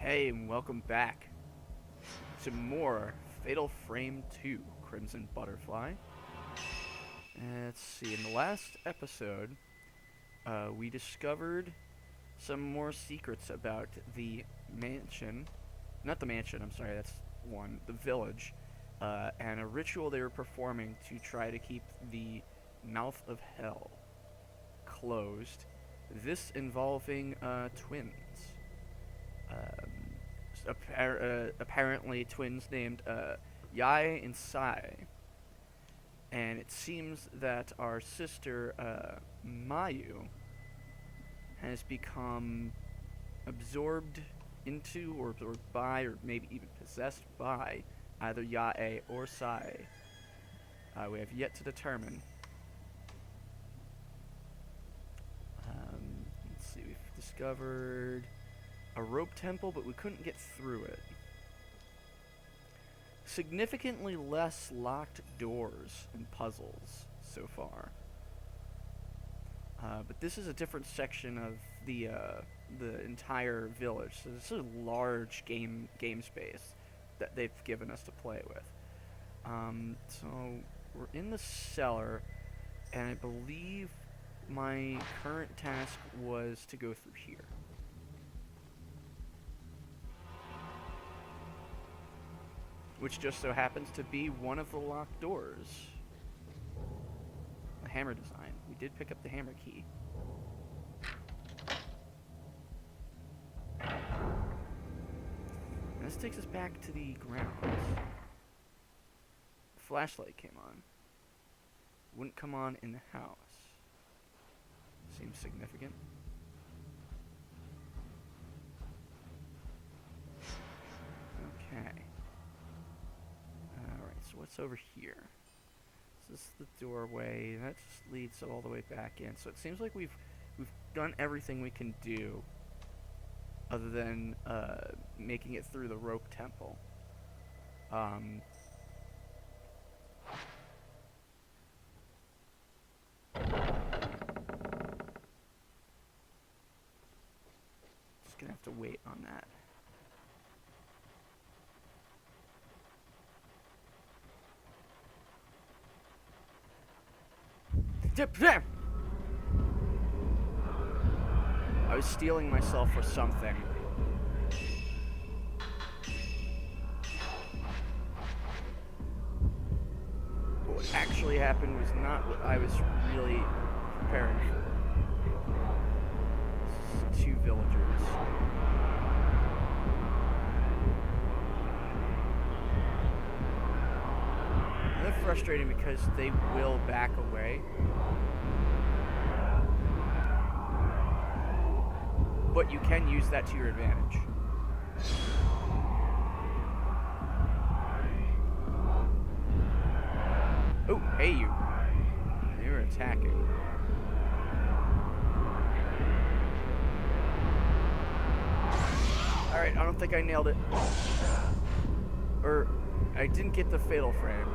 Hey, and welcome back to more Fatal Frame 2 Crimson Butterfly. Let's see, in the last episode, we discovered some more secrets about the mansion. Not the mansion, I'm sorry, that's one. The village. And a ritual they were performing to try to keep the mouth of hell closed. This involving twins. Apparently twins named Yai and Sai. And it seems that our sister Mayu has become absorbed into or absorbed by or maybe even possessed by either Yae or Sai. We have yet to determine. Let's see, we've discovered a rope temple, but we couldn't get through it. Significantly less locked doors and puzzles so far. But this is a different section of the entire village. So this is a large game space that they've given us to play with. So we're in the cellar, and I believe my current task was to go through here. Which just so happens to be one of the locked doors. The hammer design. We did pick up the hammer key. And this takes us back to the grounds. The flashlight came on. Wouldn't come on in the house. Seems significant. Okay. So what's over here? This is the doorway. That just leads all the way back in. So it seems like we've done everything we can do, other than making it through the rope temple. Just gonna have to wait on that. I was stealing myself for something. What actually happened was not what I was really preparing for. This is two villagers. They're frustrating because they will back away. But you can use that to your advantage. Oh, hey you. You're attacking. Alright, I don't think I nailed it. Or, I didn't get the fatal frame.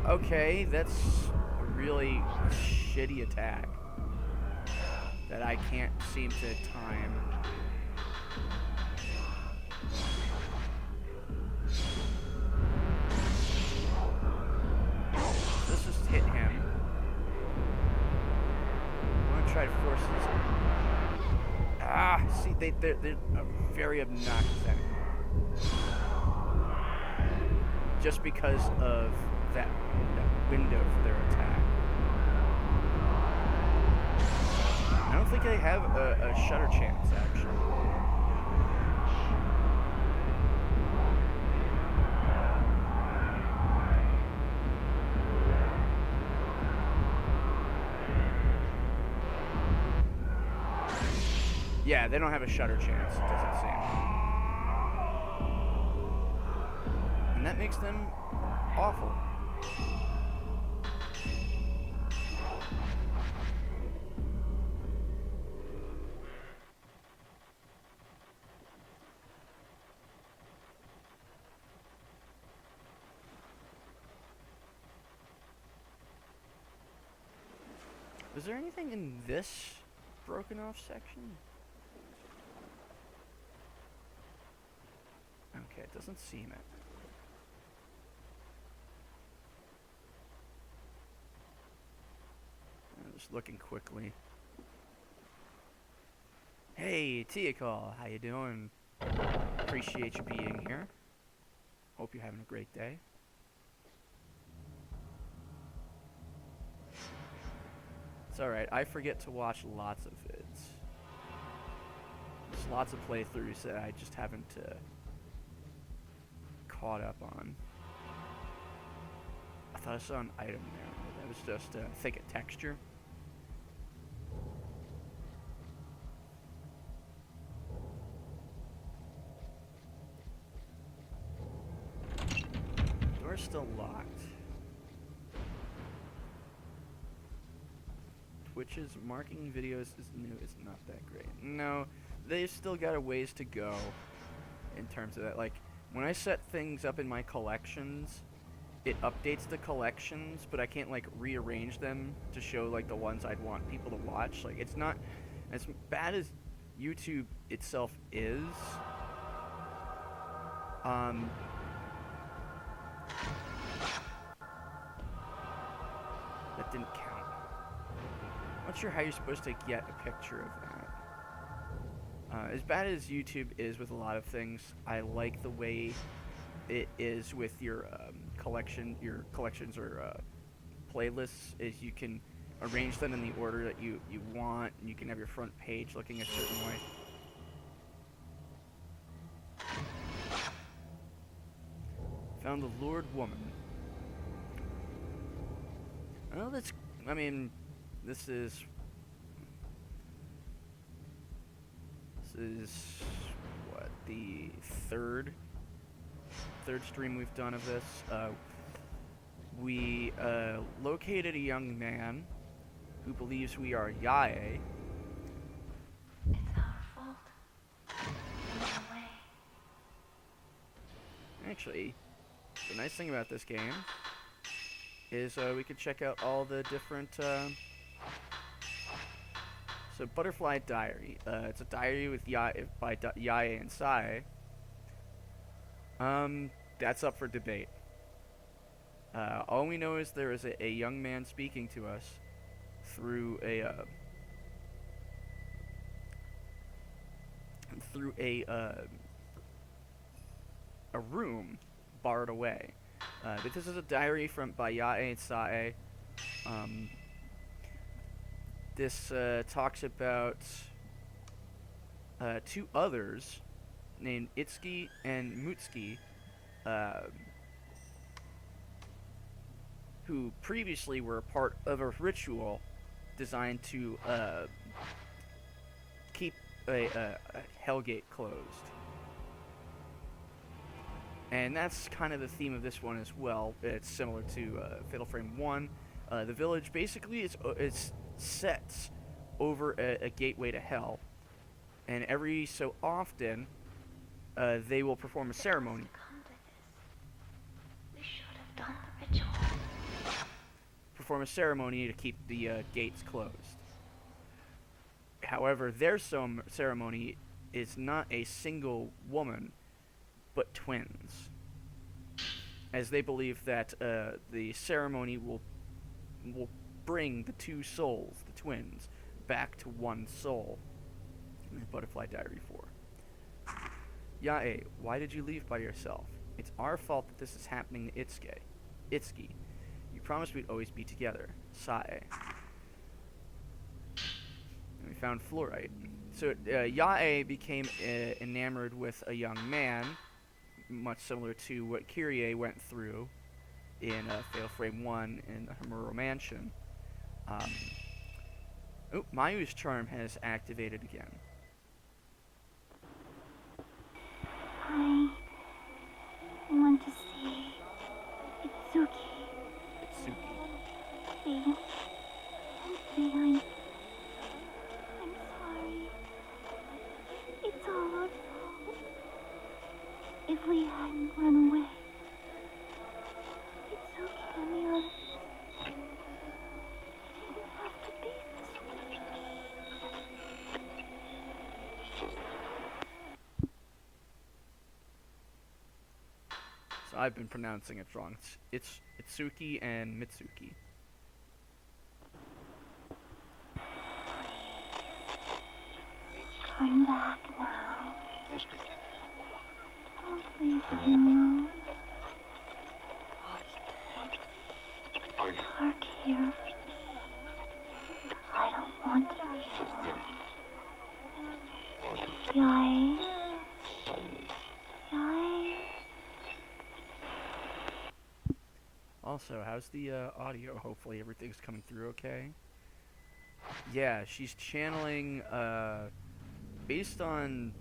Okay, that's a really shitty attack that I can't seem to time. Let's just hit him. I'm gonna try to force this. See, they're a very obnoxious enemy. Just because of that window for their attack. I don't think they have a shutter chance, actually. Yeah, they don't have a shutter chance, it doesn't seem. And that makes them awful. Is there anything in this broken off section? Okay, it doesn't seem it. I'm just looking quickly. Hey, Tiakal, how you doing? Appreciate you being here. Hope you're having a great day. It's alright, I forget to watch lots of vids. There's lots of playthroughs that I just haven't caught up on. I thought I saw an item there, but that was just, I think, a texture. Door's still locked. Twitch's marking videos is new. It's not that great. No, they've still got a ways to go in terms of that. Like, when I set things up in my collections, it updates the collections, but I can't, like, rearrange them to show, like, the ones I'd want people to watch. Like, it's not as bad as YouTube itself is. That didn't count. Not sure how you're supposed to get a picture of that. As bad as YouTube is with a lot of things, I like the way it is with your collections or playlists. Is you can arrange them in the order that you want, and you can have your front page looking a certain way. Found the Lured Woman. Oh, that's. I mean, this is what, the third stream we've done of this. We located a young man who believes we are Yae. It's our fault. In a way. Actually, the nice thing about this game is we could check out all the different. So, Butterfly Diary. It's a diary with by Yae and Sai. That's up for debate. All we know is there is a young man speaking to us through a room barred away. But this is a diary by Yae and Sai. This talks about two others named Itsuki and Mutsuki, who previously were a part of a ritual designed to keep a Hellgate closed. And that's kind of the theme of this one as well. It's similar to Fatal Frame 1. The village basically is set over a gateway to hell, and every so often they will perform a ceremony. We should have done the ritual. Perform a ceremony to keep the gates closed. However, their ceremony is not a single woman, but twins, as they believe that the ceremony will bring the two souls, the twins, back to one soul. In Butterfly Diary 4. Yae, why did you leave by yourself? It's our fault that this is happening to Itsuki. You promised we'd always be together. Sae. And we found fluorite. So Yae became enamored with a young man, much similar to what Kyrie went through in Fatal Frame 1 in the Hamuro Mansion. Mayu's charm has activated again. I want to see Itsuki. Itsuki. I'm sorry. It's all our fault. If we hadn't run away, Itsuki and the others didn't have to be I've been pronouncing it wrong. It's Itsuki and Mitsuki. Come back now. Don't leave me alone. Park here. I don't want to be alone. Yai. Yai. Also, how's the audio? Hopefully everything's coming through okay. Yeah, she's channeling based on.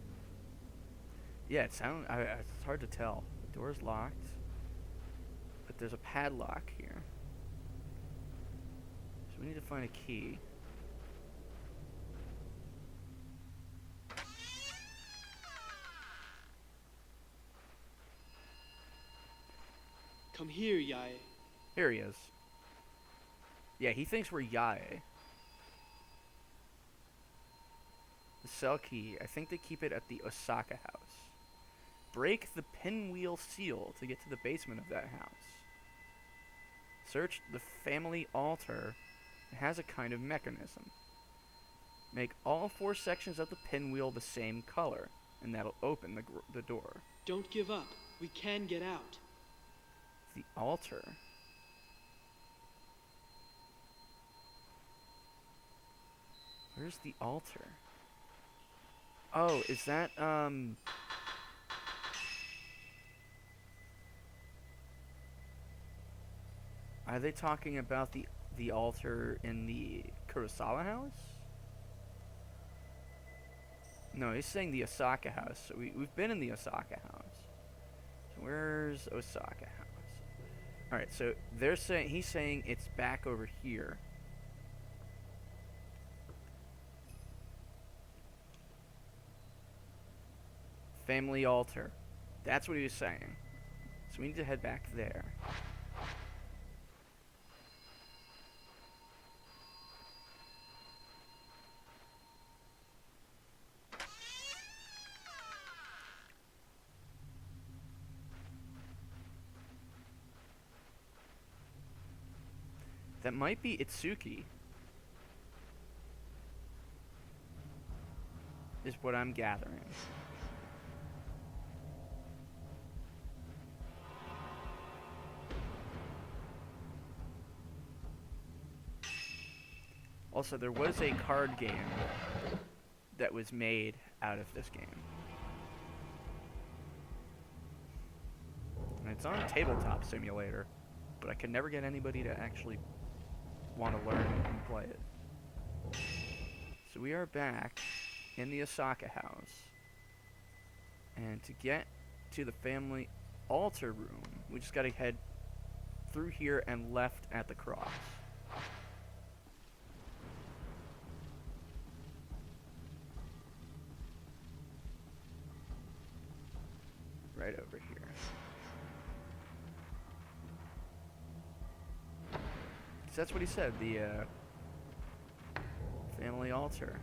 Yeah, it's hard to tell. The door's locked, but there's a padlock here. So we need to find a key. Come here, Yae. Here he is. Yeah, he thinks we're Yae. The cell key. I think they keep it at the Osaka house. Break the pinwheel seal to get to the basement of that house. Search the family altar. It has a kind of mechanism. Make all 4 sections of the pinwheel the same color, and that'll open the door. Don't give up. We can get out. The altar. Where's the altar? Oh, is that, Are they talking about the altar in the Kurosawa house? No, he's saying the Osaka house. So we've been in the Osaka house. So where's Osaka house? Alright, so he's saying it's back over here. Family altar. That's what he was saying. So we need to head back there. That might be Itsuki. Is what I'm gathering. Also, there was a card game that was made out of this game. And it's on Tabletop Simulator, but I could never get anybody to actually want to learn and play it. So we are back in the Osaka house. And to get to the family altar room, we just gotta head through here and left at the cross. Right over here. So that's what he said, the family altar,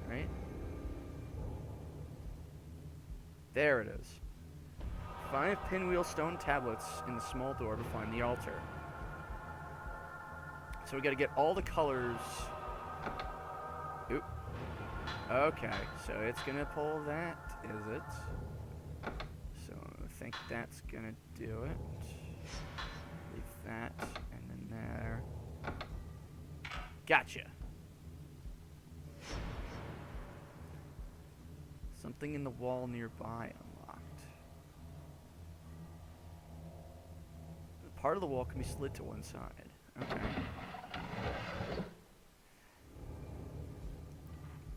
right? There it is. 5 pinwheel stone tablets in the small door to find the altar. So we gotta get all the colors. Oop. Okay, so it's gonna pull that, is it? So I think that's gonna do it. Leave that, and then there. Gotcha. Something in the wall nearby unlocked. Part of the wall can be slid to one side. Okay.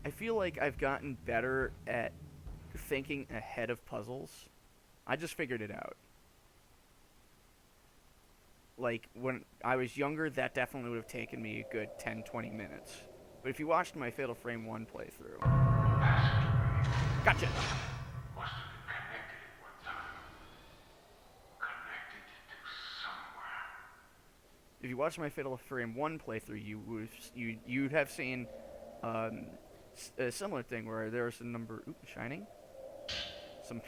I feel like I've gotten better at thinking ahead of puzzles. I just figured it out. Like, when I was younger, that definitely would have taken me a good 10-20 minutes. But if you watched my Fatal Frame 1 playthrough... Gotcha! If you watched my Fatal Frame 1 playthrough, you'd have seen a similar thing where there was a number... Ooh, shining? Some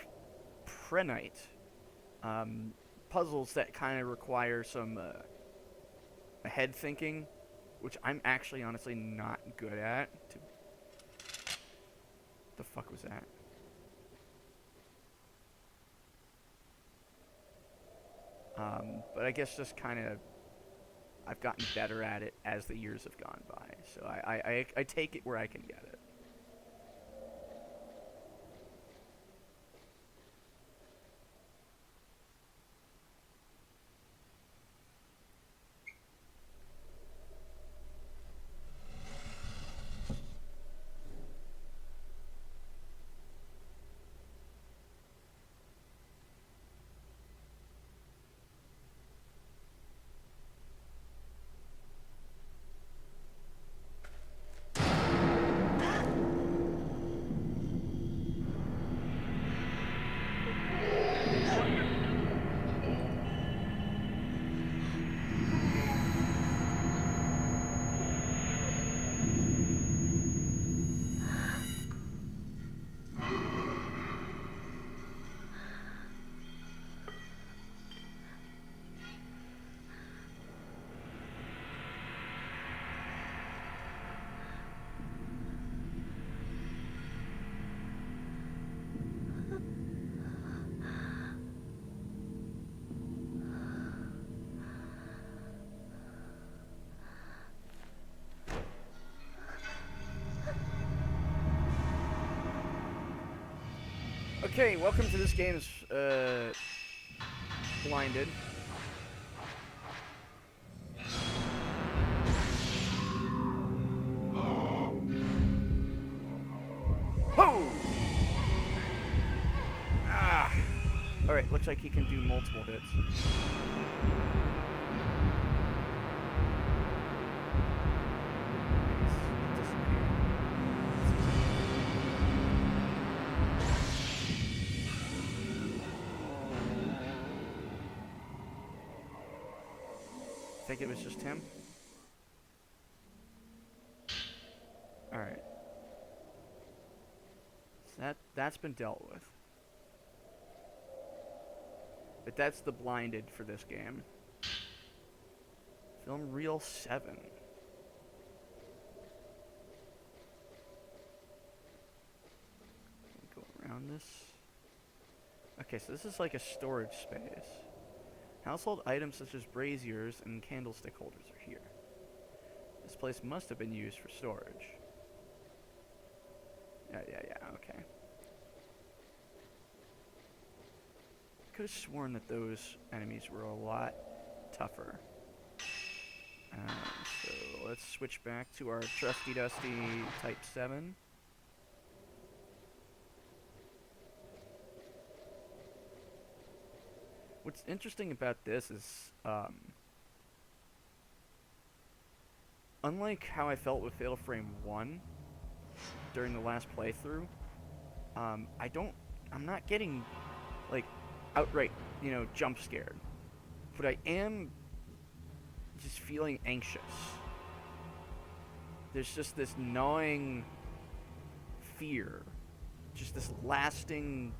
Prenite puzzles that kind of require some ahead thinking, which I'm actually honestly not good at. The fuck was that? But I guess just kind of I've gotten better at it as the years have gone by. So I take it where I can get it. Okay, welcome to this game's Blinded. Ho! Ah! Alright, looks like he can do multiple hits. I think it was just him. Alright. So that's been dealt with. But that's the Blinded for this game. Film Reel 7. Go around this. Okay, so this is like a storage space. Household items such as braziers and candlestick holders are here. This place must have been used for storage. Yeah, okay. Could have sworn that those enemies were a lot tougher. So let's switch back to our trusty dusty Type 7. What's interesting about this is, unlike how I felt with Fatal Frame 1 during the last playthrough, I'm not getting, like, outright, jump scared. But I am just feeling anxious. There's just this gnawing fear. Just this lasting,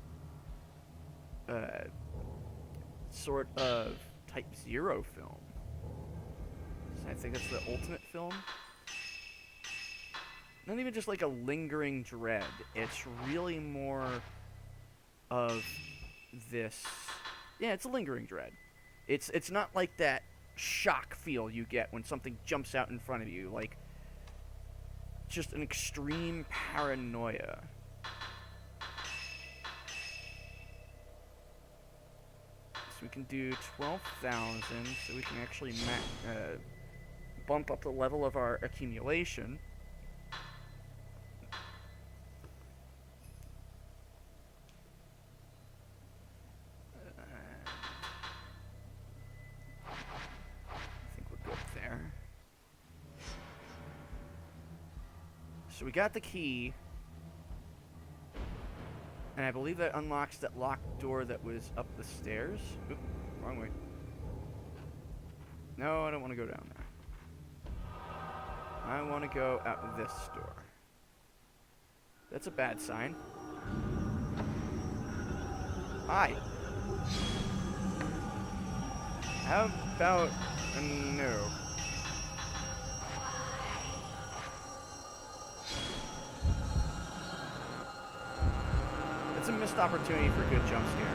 sort of Type 0 film. So I think that's the ultimate film. Not even just like a lingering dread. It's really more of this. Yeah, it's a lingering dread. It's not like that shock feel you get when something jumps out in front of you. Like, just an extreme paranoia. So we can do 12,000, so we can actually bump up the level of our accumulation. So we got the key, and I believe that unlocks that locked door that was up the stairs. Oop, wrong way. No, I don't want to go down there. I want to go out this door. That's a bad sign. How about no? It's a missed opportunity for a good jump scare.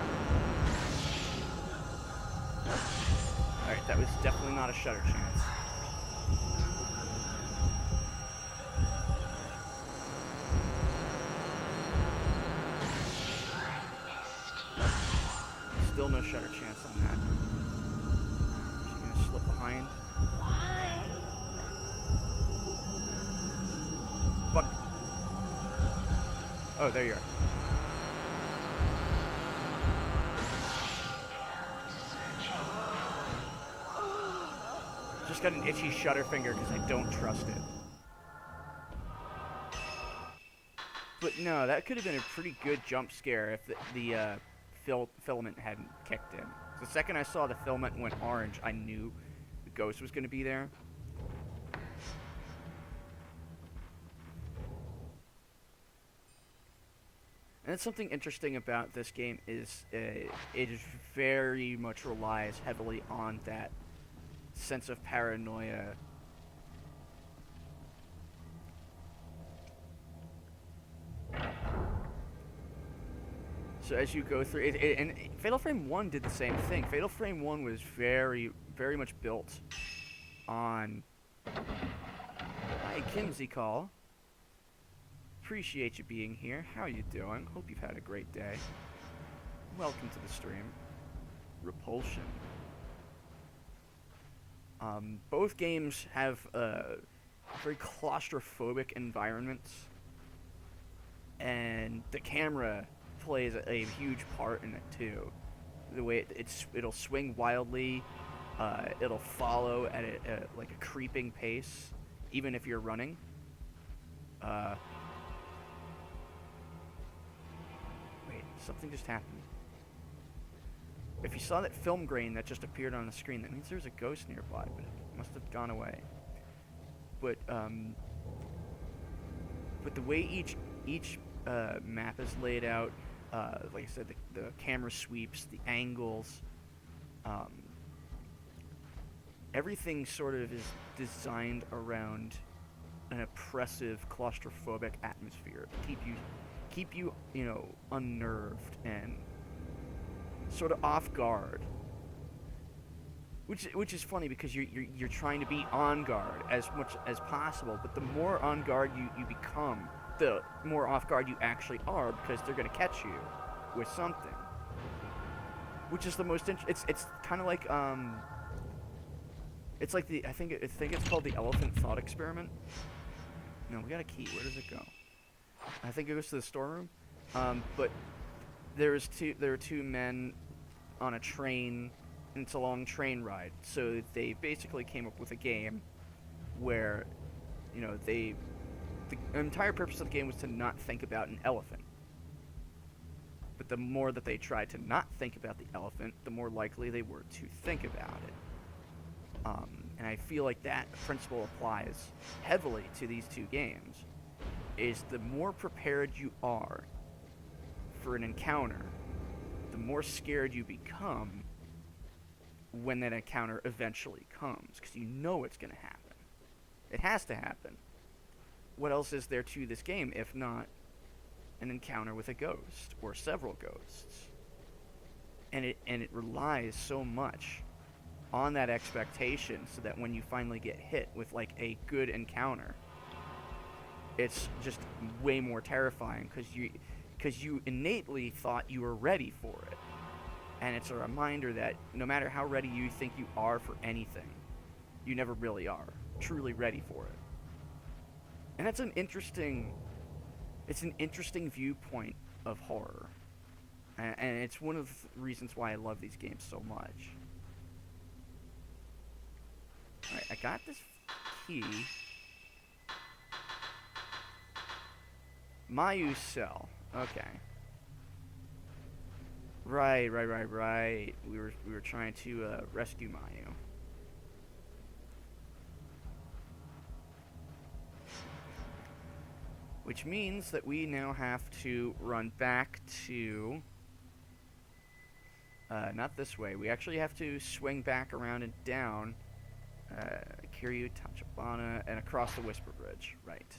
Alright, that was definitely not a shutter chance. Still no shutter chance on that. She's gonna slip behind. Fuck. Oh, there you are. Just got an itchy shutter finger because I don't trust it. But no, that could have been a pretty good jump scare if the filament hadn't kicked in. So the second I saw the filament went orange, I knew the ghost was going to be there. And that's something interesting about this game is it is very much relies heavily on that sense of paranoia. So as you go through it, and Fatal Frame 1 did the same thing. Fatal Frame 1 was very, very much built on... Hi, Kimsey Call. Appreciate you being here. How you doing? Hope you've had a great day. Welcome to the stream. Repulsion. Both games have very claustrophobic environments, and the camera plays a huge part in it too. The way it'll swing wildly, it'll follow at like a creeping pace, even if you're running. Wait, something just happened. If you saw that film grain that just appeared on the screen, that means there's a ghost nearby, but it must have gone away. But the way each map is laid out, like I said, the camera sweeps, the angles, everything sort of is designed around an oppressive, claustrophobic atmosphere to keep you, you know, unnerved and sort of off guard, which is funny because you're trying to be on guard as much as possible, but the more on guard you become, the more off guard you actually are, because they're gonna catch you with something, which is the most it's kind of like it's like I think it's called the elephant thought experiment. No, we got a key. Where does it go? I think it goes to the storeroom. But there were two men on a train, and it's a long train ride. So they basically came up with a game where, you know, the entire purpose of the game was to not think about an elephant. But the more that they tried to not think about the elephant, the more likely they were to think about it. And I feel like that principle applies heavily to these two games. Is the more prepared you are for an encounter, the more scared you become when that encounter eventually comes, because you know it's going to happen. It has to happen. What else is there to this game if not an encounter with a ghost or several ghosts? And it relies so much on that expectation, so that when you finally get hit with like a good encounter, it's just way more terrifying because you innately thought you were ready for it. And it's a reminder that no matter how ready you think you are for anything, you never really are truly ready for it. And that's an interesting viewpoint of horror. And it's one of the reasons why I love these games so much. Alright, I got this key. Mayu cell. Okay. Right. We were trying to rescue Mayu. Which means that we now have to run back to Not this way. We actually have to swing back around and down. Kiryu, Tachibana, and across the Whisper Bridge. Right.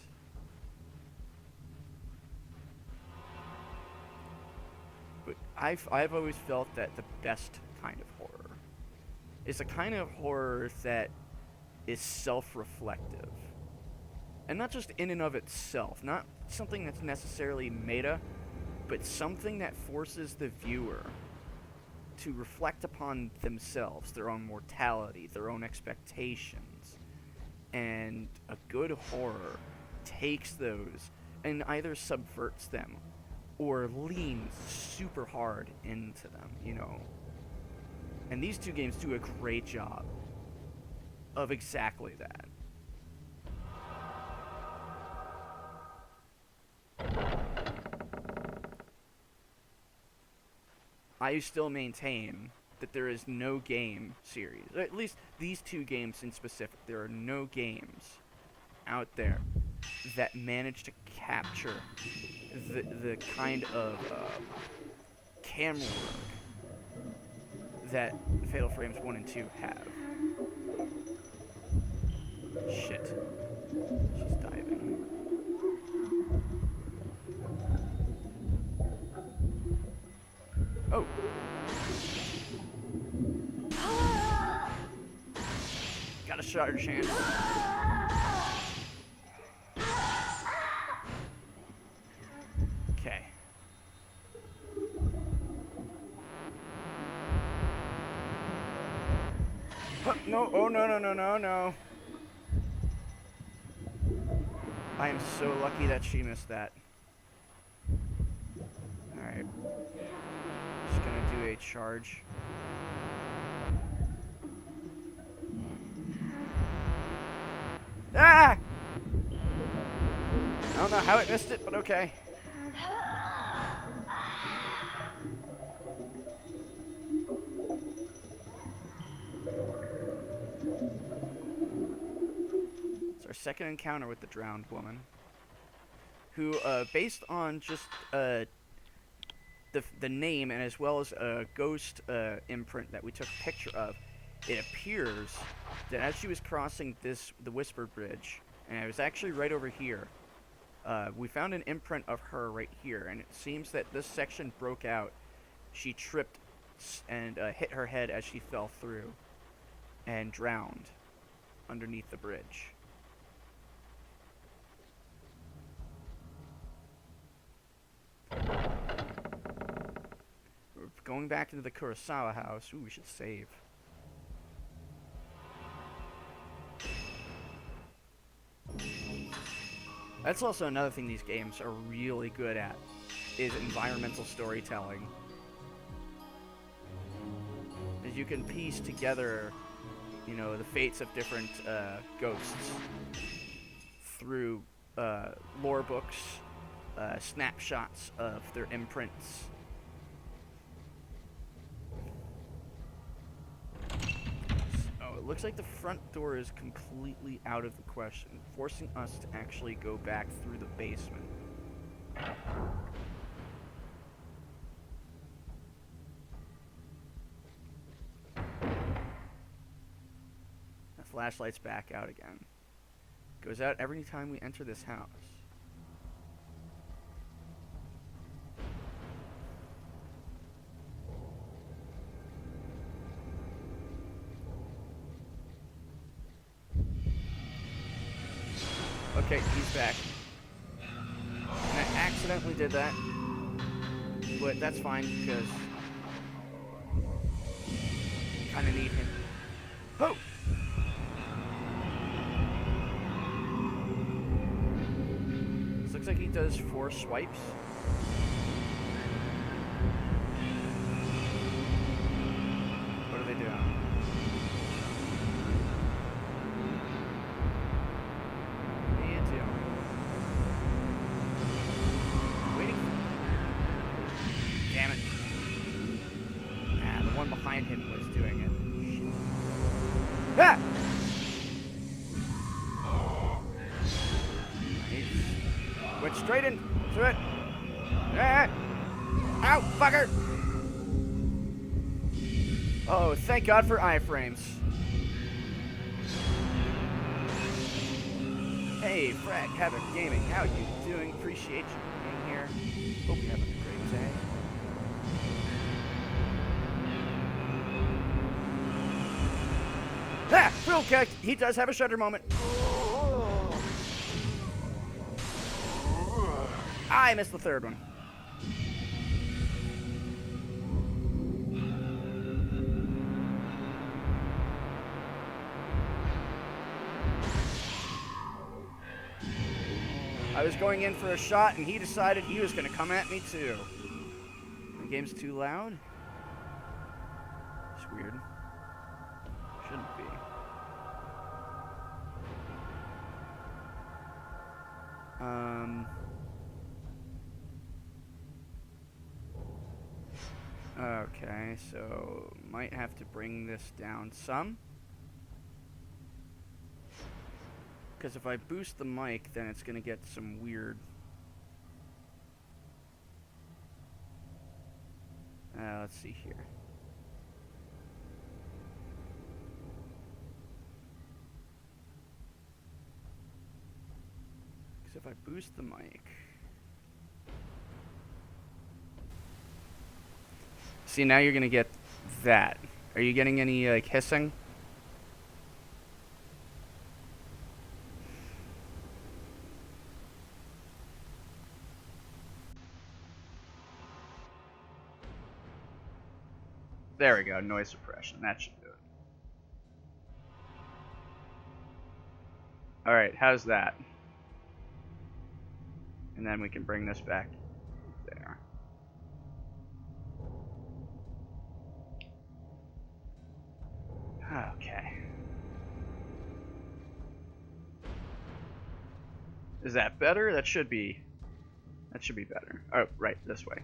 But I've always felt that the best kind of horror is a kind of horror that is self-reflective. And not just in and of itself, not something that's necessarily meta, but something that forces the viewer to reflect upon themselves, their own mortality, their own expectations. And a good horror takes those and either subverts them or leans super hard into them, you know. And these two games do a great job of exactly that. I still maintain that there is no game series, or at least these two games in specific, there are no games out there that manage to capture the kind of camera work that Fatal Frames 1 and 2 have. Shit. She's diving. Oh. Got a shot chance. Okay. No, oh no. I am so lucky that she missed that. Alright. Just gonna do a charge. Ah! I don't know how it missed it, but okay. It's our second encounter with the drowned woman, who, based on just the name and as well as a ghost imprint that we took a picture of, it appears that as she was crossing the Whisper Bridge, and it was actually right over here, we found an imprint of her right here, and it seems that this section broke out. She tripped and hit her head as she fell through and drowned underneath the bridge. We're going back into the Kurosawa house. Ooh, we should save. That's also another thing these games are really good at, is environmental storytelling. As you can piece together, you know, the fates of different ghosts through lore books, snapshots of their imprints. It looks like the front door is completely out of the question, forcing us to actually go back through the basement. The flashlight's back out again. Goes out every time we enter this house. Okay, he's back. And I accidentally did that. But that's fine, because I kind of need him. Oh! This looks like he does 4 swipes. What are they doing? Behind him was doing it. Ah! He went straight into it. Ah! Ow, fucker! Oh, thank God for iframes. Hey, Frag Havoc Gaming, how you doing? Appreciate you being here. Hope you're having a great day. Ah! Okay, he does have a shudder moment. I missed the third one. I was going in for a shot, and he decided he was going to come at me, too. The game's too loud? It's weird. Shouldn't be. Okay, so might have to bring this down some. Because if I boost the mic, then it's going to get some weird... let's see here. Because if I boost the mic... See, now you're going to get that. Are you getting any, like, hissing? There we go, noise suppression. That should do it. Alright, how's that? And then we can bring this back there. Okay. Is that better? That should be better. Oh, right, this way.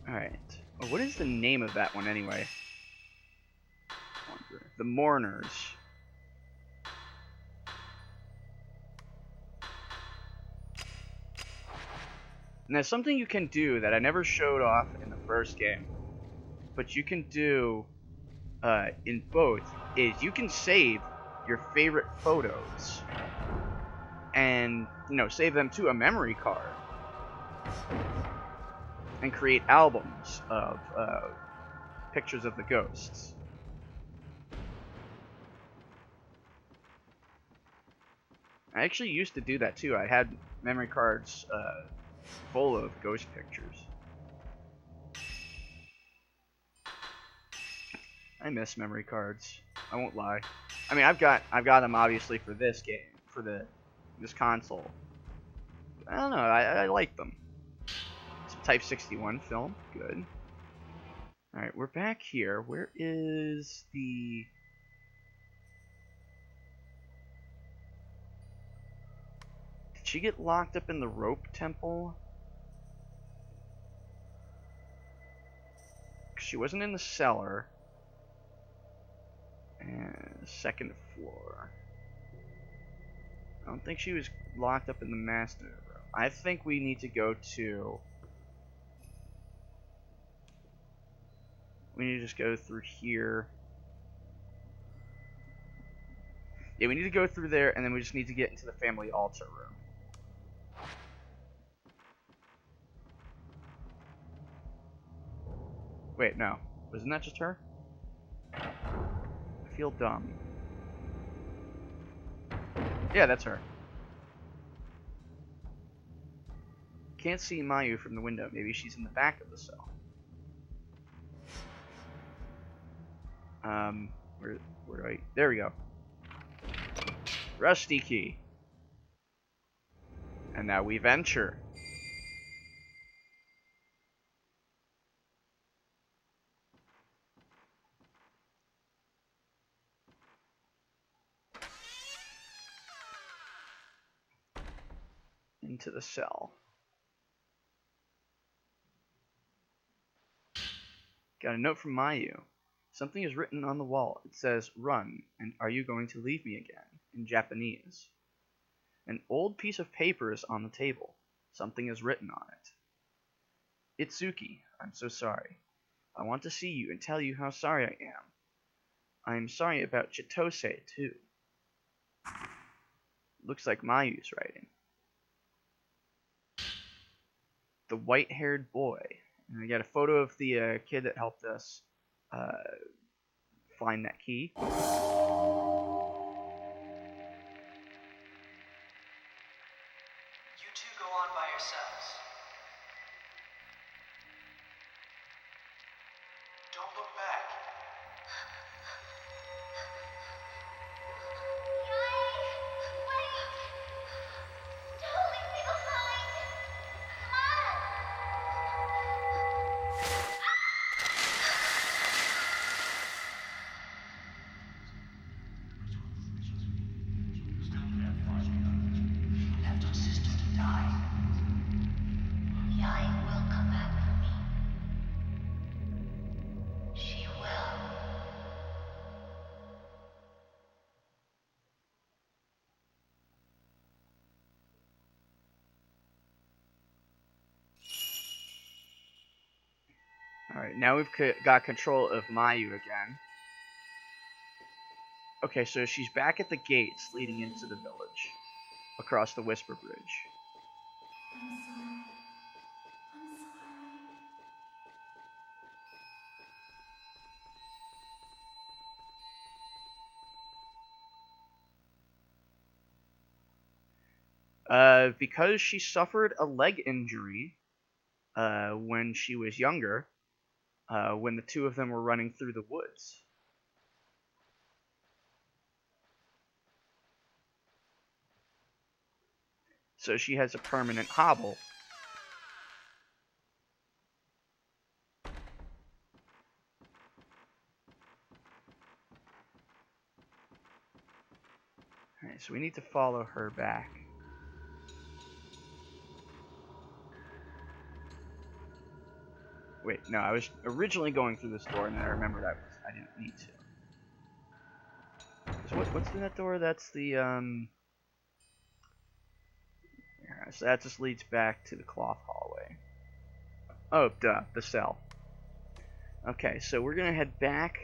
Alright. Oh, what is the name of that one anyway? The Mourners. And there's something you can do that I never showed off in the first game, but you can do in both, is you can save your favorite photos and, you know, save them to a memory card and create albums of pictures of the ghosts. I actually used to do that too. I had memory cards full of ghost pictures. I miss memory cards. I won't lie. I mean, I've got them obviously for this game, for this console. I don't know. I like them. Some Type 61 film, good. All right, we're back here. Where is the? Did she get locked up in the rope temple? She wasn't in the cellar. And second floor. I don't think she was locked up in the master room. I think we need to go to... We need to just go through here. Yeah, we need to go through there, and then we just need to get into the family altar room. Wait, no. Wasn't that just her? I feel dumb. Yeah, that's her. Can't see Mayu from the window. Maybe she's in the back of the cell. Where do I... There we go. Rusty key. And now we venture. Into the cell. Got a note from Mayu. Something is written on the wall. It says, "Run, and are you going to leave me again?" in Japanese. An old piece of paper is on the table. Something is written on it. Itsuki, I'm so sorry. I want to see you and tell you how sorry I am. I am sorry about Chitose, too. Looks like Mayu's writing. The white-haired boy. And I got a photo of the kid that helped us find that key. You two go on by yourselves. Don't look back. Left our sister to die. Yai will come back for me. She will. Alright, now we've got control of Mayu again. Okay, so she's back at the gates leading into the village, across the Whisper Bridge. Because she suffered a leg injury when she was younger, when the two of them were running through the woods. So she has a permanent hobble. Alright, so we need to follow her back. Wait, no, I was originally going through this door, and then I remembered I didn't need to. So what's in that door? That's the, yeah, so that just leads back to the cloth hallway. Oh, duh, the cell. Okay, so we're gonna head back,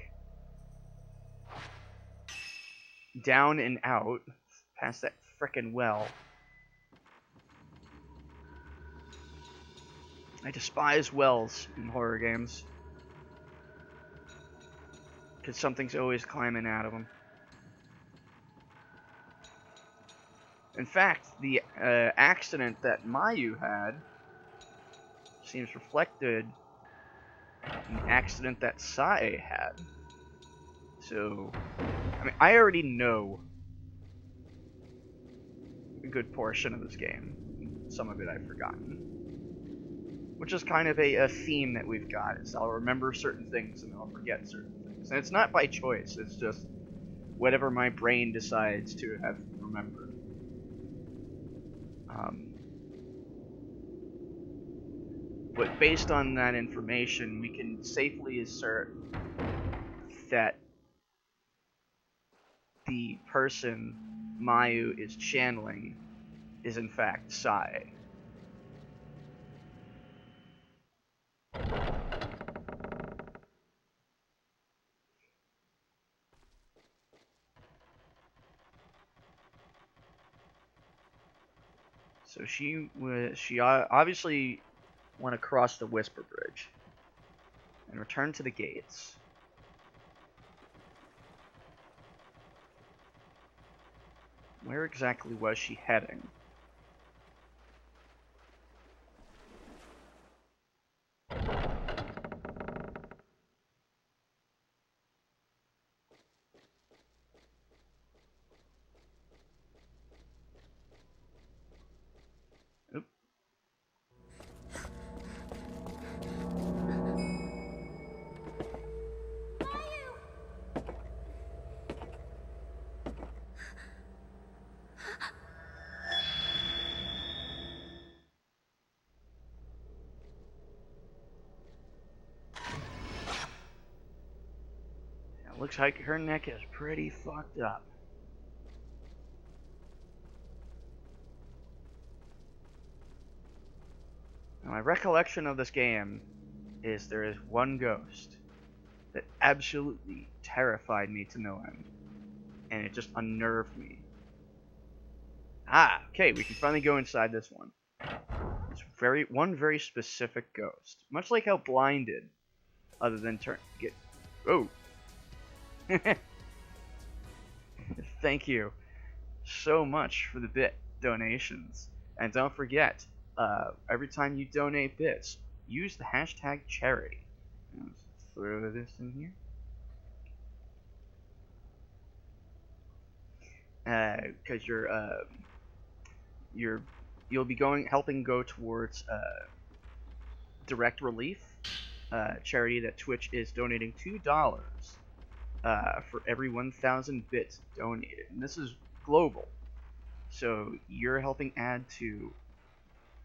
down and out, past that frickin' well. I despise wells in horror games, because something's always climbing out of them. In fact, the accident that Mayu had seems reflected in the accident that Sae had. So, I mean, I already know a good portion of this game. Some of it I've forgotten. Which is kind of a theme that we've got, is I'll remember certain things and I'll forget certain things. And it's not by choice, it's just whatever my brain decides to have remembered. But based on that information, we can safely assert that the person Mayu is channeling is in fact Sae. So she obviously went across the Whisper Bridge and returned to the gates. Where exactly was she heading? Oop. It looks like her neck is pretty fucked up. Now, my recollection of this game is there is one ghost that absolutely terrified me to no end, and it just unnerved me. Ah, okay, we can finally go inside this one. It's one very specific ghost, much like how Blinded, other than get. Oh. Thank you so much for the bit donations, and don't forget, every time you donate bits, use the hashtag charity. Let's throw this in here. Because you'll be helping go towards Direct Relief, charity that Twitch is donating $2 for every 1,000 bits donated, and this is global. So you're helping add to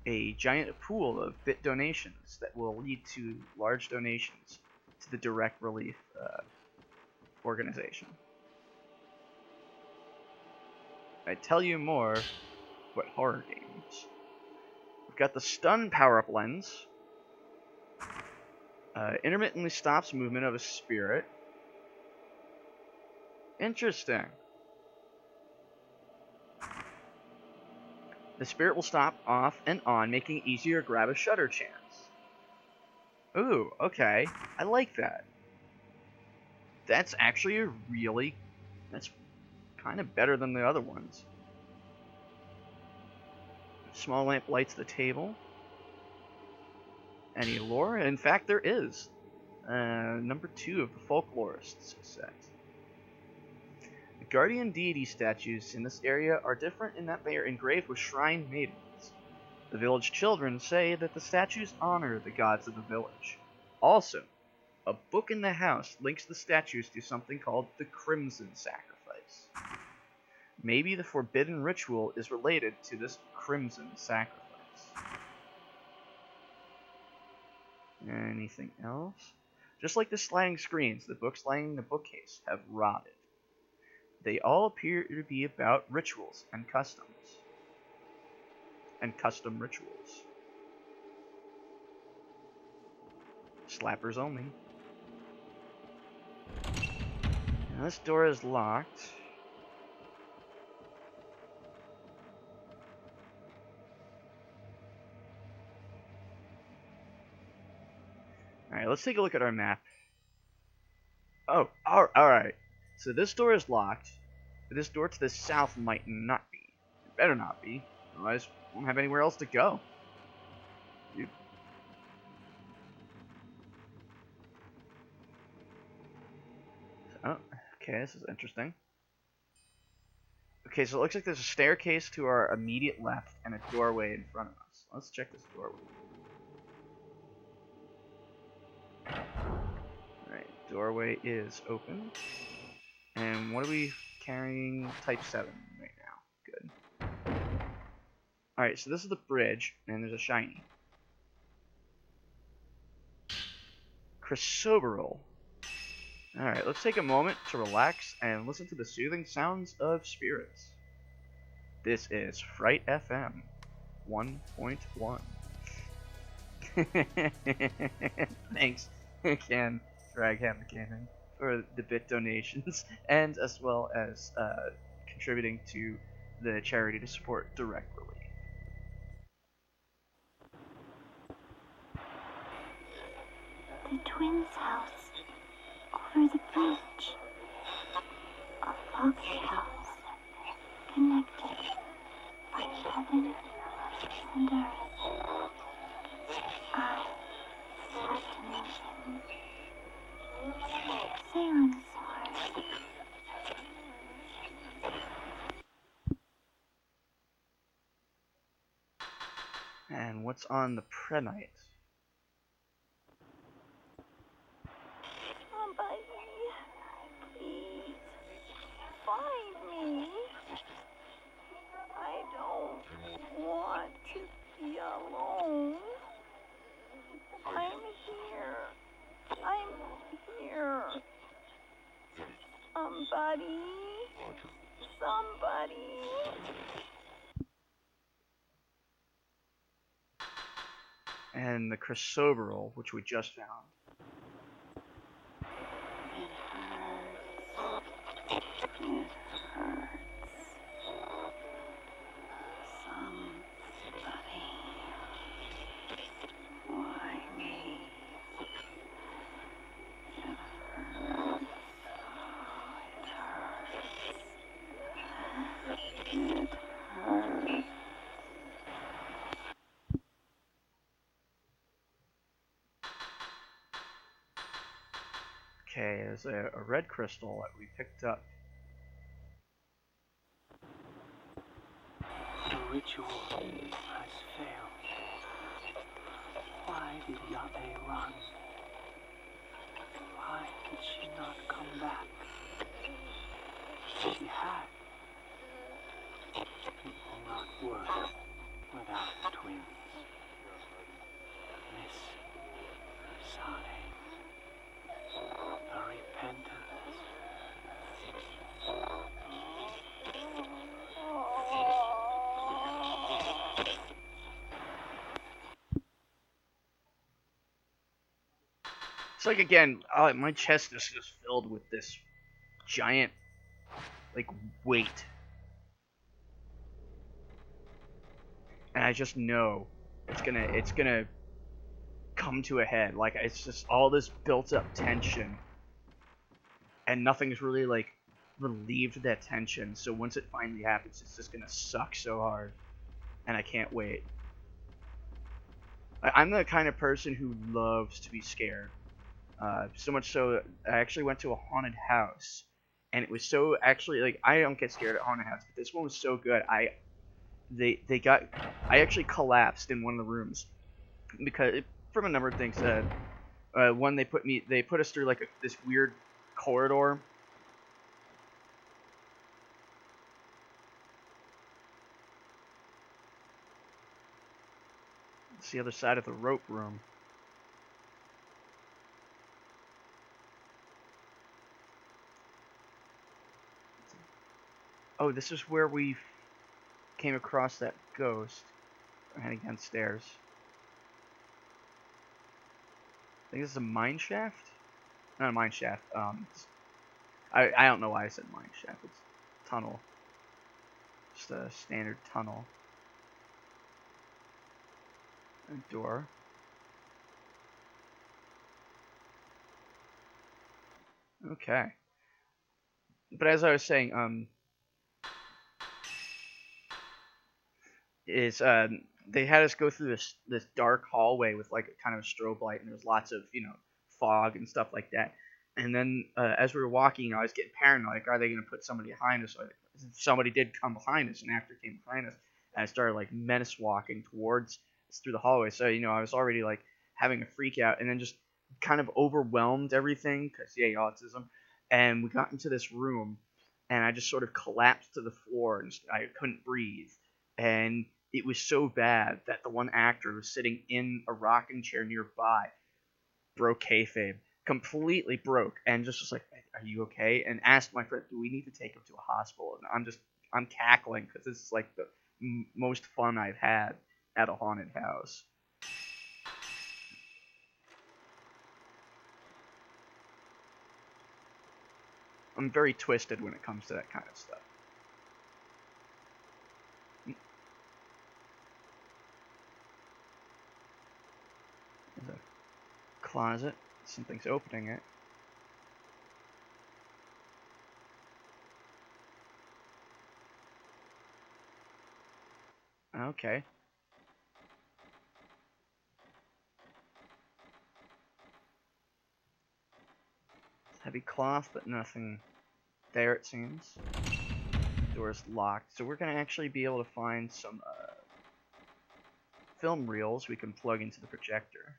a giant pool of bit donations that will lead to large donations to the Direct Relief organization. I tell you more, but horror games. We've got the Stun power-up lens. Intermittently stops movement of a spirit. Interesting. The spirit will stop off and on, making it easier to grab a shutter chance. Ooh, okay. I like that. That's actually that's kind of better than the other ones. Small lamp lights the table. Any lore? In fact, there is. Number 2 of the Folklorists set. The guardian deity statues in this area are different in that they are engraved with shrine maidens. The village children say that the statues honor the gods of the village. Also, a book in the house links the statues to something called the Crimson Sacrifice. Maybe the forbidden ritual is related to this Crimson Sacrifice. Anything else? Just like the sliding screens, the books lining the bookcase have rotted. They all appear to be about rituals and customs. And custom rituals. Slappers only. Now this door is locked. Alright, let's take a look at our map. Oh, alright. So this door is locked. But this door to the south might not be. It better not be. Otherwise, we won't have anywhere else to go. Dude. Oh, okay, this is interesting. Okay, so it looks like there's a staircase to our immediate left and a doorway in front of us. Let's check this doorway. Alright, doorway is open. And what are we carrying? Type 7 right now. Good. Alright, so this is the bridge, and there's a shiny. Chrysoberyl. Alright, let's take a moment to relax and listen to the soothing sounds of spirits. This is Fright FM 1.1. Thanks again, Dragham Gaming, for the bit donations, and as well as contributing to the charity to support Direct Relief. The twins' house over the bridge. A log house connected by heaven and earth. I have to mention Salem's Sword. And what's on the Prenite? Somebody, please find me. I don't want to be alone. I'm here. Somebody. and the chrysoberyl, which we just found. Okay, there's a red crystal that we picked up. The ritual has failed. Why did Yabe run? Why did she not come back? She had. It will not work without twins. Miss Sane. The repentance. It's like, again, my chest is just filled with this giant, like, weight. And I just know it's gonna come to a head. Like, it's just all this built up tension. And nothing's really, like, relieved that tension. So once it finally happens, it's just gonna suck so hard. And I can't wait. I'm the kind of person who loves to be scared. So much so that I actually went to a haunted house, and it was so actually, like, I don't get scared at haunted houses, but this one was so good. I actually collapsed in one of the rooms because from a number of things. One, they put us through like this weird corridor. It's the other side of the rope room. Oh, this is where we came across that ghost. We're heading downstairs. I think this is a mine shaft? Not a mine shaft. I don't know why I said mine shaft. It's tunnel. Just a standard tunnel. A door. Okay. But as I was saying, they had us go through this dark hallway with like a kind of a strobe light, and there was lots of fog and stuff like that. And then as we were walking, I was getting paranoid. Like, are they going to put somebody behind us? Somebody did come behind us, and after it came behind us, I started like menace walking towards us through the hallway. So I was already like having a freak out, and then just kind of overwhelmed everything because autism. And we got into this room, and I just sort of collapsed to the floor, and I couldn't breathe. And it was so bad that the one actor who was sitting in a rocking chair nearby broke kayfabe, completely broke, and just was like, "Are you okay?" And asked my friend, "Do we need to take him to a hospital?" And I'm cackling because this is like the most fun I've had at a haunted house. I'm very twisted when it comes to that kind of stuff. There's a closet. Something's opening it. Okay. Heavy cloth, but nothing there, it seems. Door's locked, so we're gonna actually be able to find some film reels we can plug into the projector.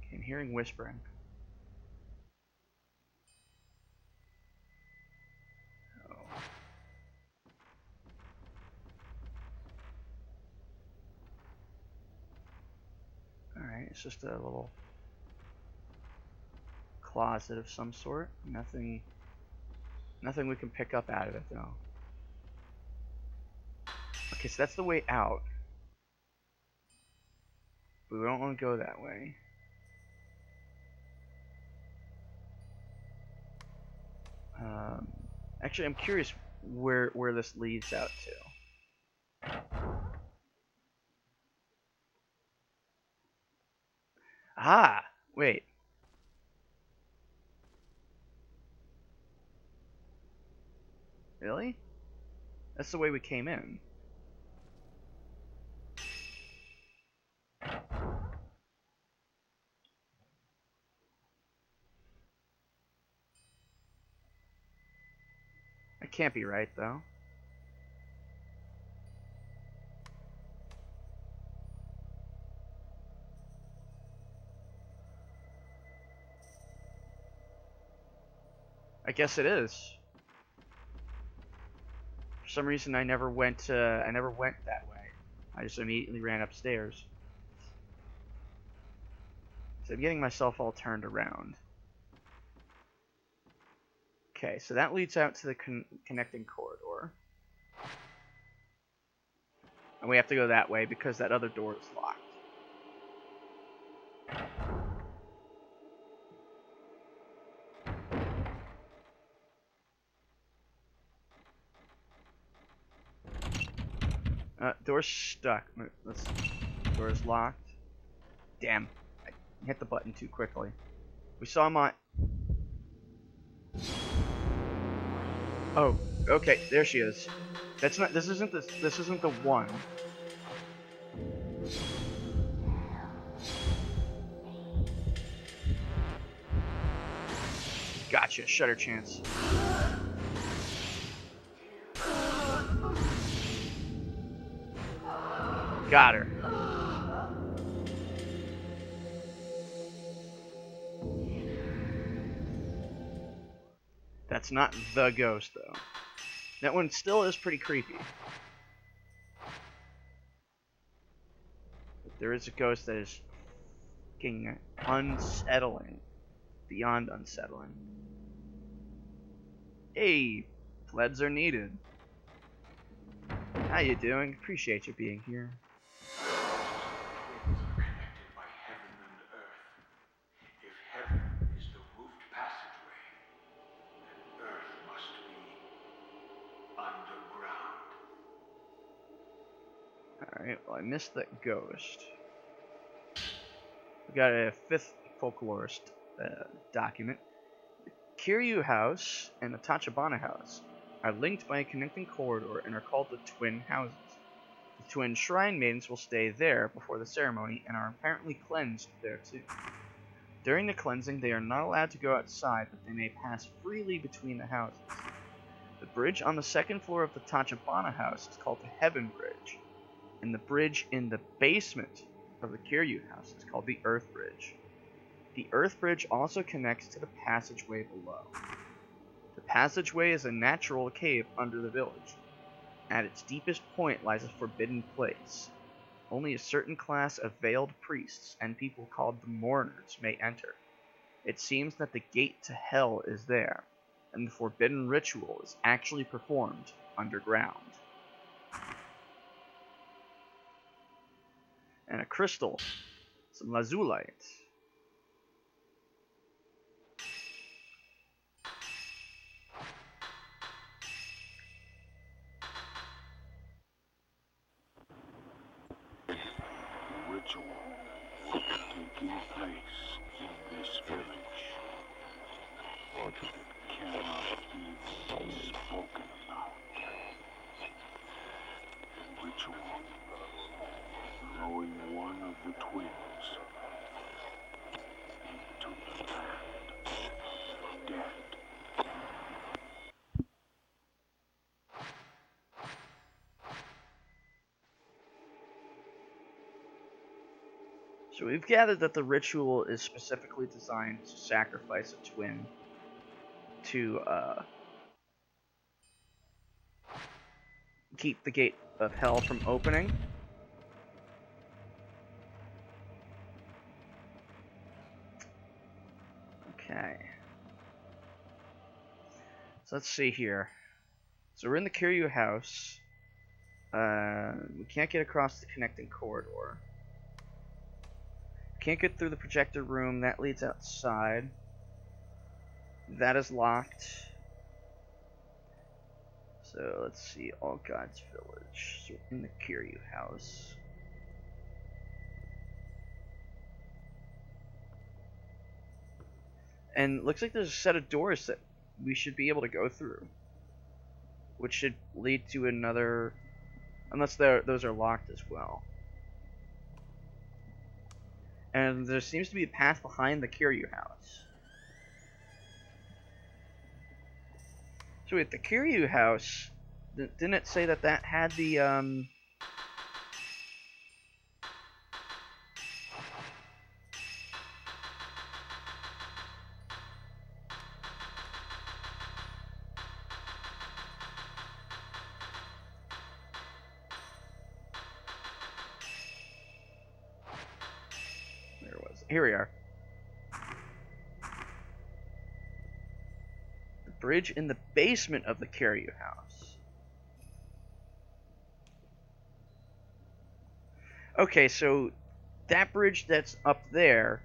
Okay, I'm hearing whispering. Oh. just a little closet of some sort. Nothing we can pick up out of it though. Okay, so that's the way out. But we don't want to go that way. Actually, I'm curious where this leads out to. Ah, wait. Really? That's the way we came in. That can't be right, though. I guess it is. For some reason, I never went that way. I just immediately ran upstairs. So I'm getting myself all turned around. Okay, so that leads out to the connecting corridor. And we have to go that way because that other door is locked. Door's stuck. Door's locked. Damn. I hit the button too quickly. We saw my... Oh, okay, there she is. This isn't the one. Gotcha, shutter chance. Got her. That's not the ghost, though. That one still is pretty creepy. But there is a ghost that is fucking unsettling. Beyond unsettling. Hey, plebs are needed. How you doing? Appreciate you being here. By heaven and earth. If heaven is the roofed passageway, then earth must be underground. Alright, well I missed that ghost. We got a 5th folklorist document. The Kiryu House and the Tachibana House are linked by a connecting corridor and are called the Twin Houses. The twin shrine maidens will stay there before the ceremony and are apparently cleansed there too. During the cleansing, they are not allowed to go outside, but they may pass freely between the houses. The bridge on the 2nd floor of the Tachibana House is called the Heaven Bridge, and the bridge in the basement of the Kiryu House is called the Earth Bridge. The Earth Bridge also connects to the passageway below. The passageway is a natural cave under the village. At its deepest point lies a forbidden place. Only a certain class of veiled priests and people called the Mourners may enter. It seems that the gate to hell is there, and the forbidden ritual is actually performed underground. And a crystal, some lazulite. Ritual taking place in this village cannot even be spoken about. The ritual throwing one of the twins into the land of the dead. So we've gathered that the ritual is specifically designed to sacrifice a twin to keep the gate of hell from opening. Okay. So let's see here. So we're in the Kiryu house. We can't get across the connecting corridor. Can't get through the projector room. That leads outside. That is locked. So let's see. All Gods Village. So we're in the Kiryu house. And looks like there's a set of doors that we should be able to go through, which should lead to another, unless those are locked as well. And there seems to be a path behind the Kiryu house. So wait, the Kiryu house, didn't it say that that had the here we are. The bridge in the basement of the Kiryu house. Okay, so that bridge that's up there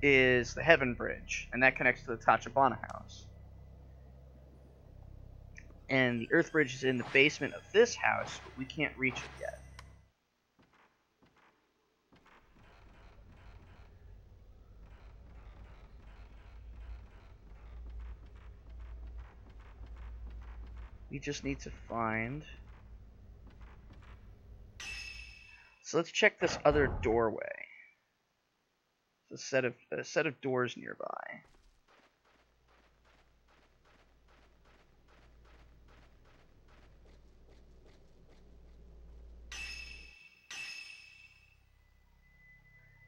is the Heaven Bridge, and that connects to the Tachibana house. And the Earth Bridge is in the basement of this house, but we can't reach it yet. We just need to find... So let's check this other doorway. It's a set of doors nearby.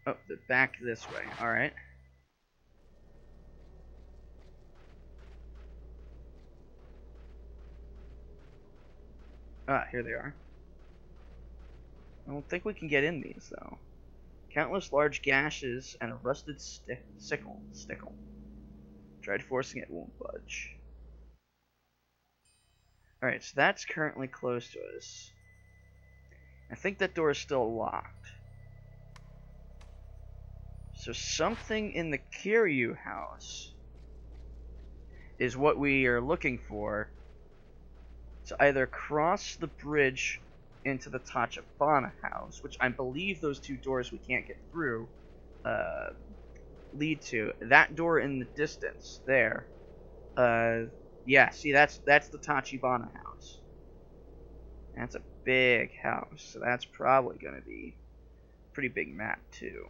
Oh, they're back this way. Alright. Ah, here they are. I don't think we can get in these, though. Countless large gashes and a rusted stickle. Tried forcing it, won't budge. Alright, so that's currently closed to us. I think that door is still locked. So something in the Kiryu house is what we are looking for to either cross the bridge into the Tachibana house, which I believe those two doors we can't get through lead to. That door in the distance there. Yeah, see, that's the Tachibana house. That's a big house, so that's probably going to be a pretty big map too.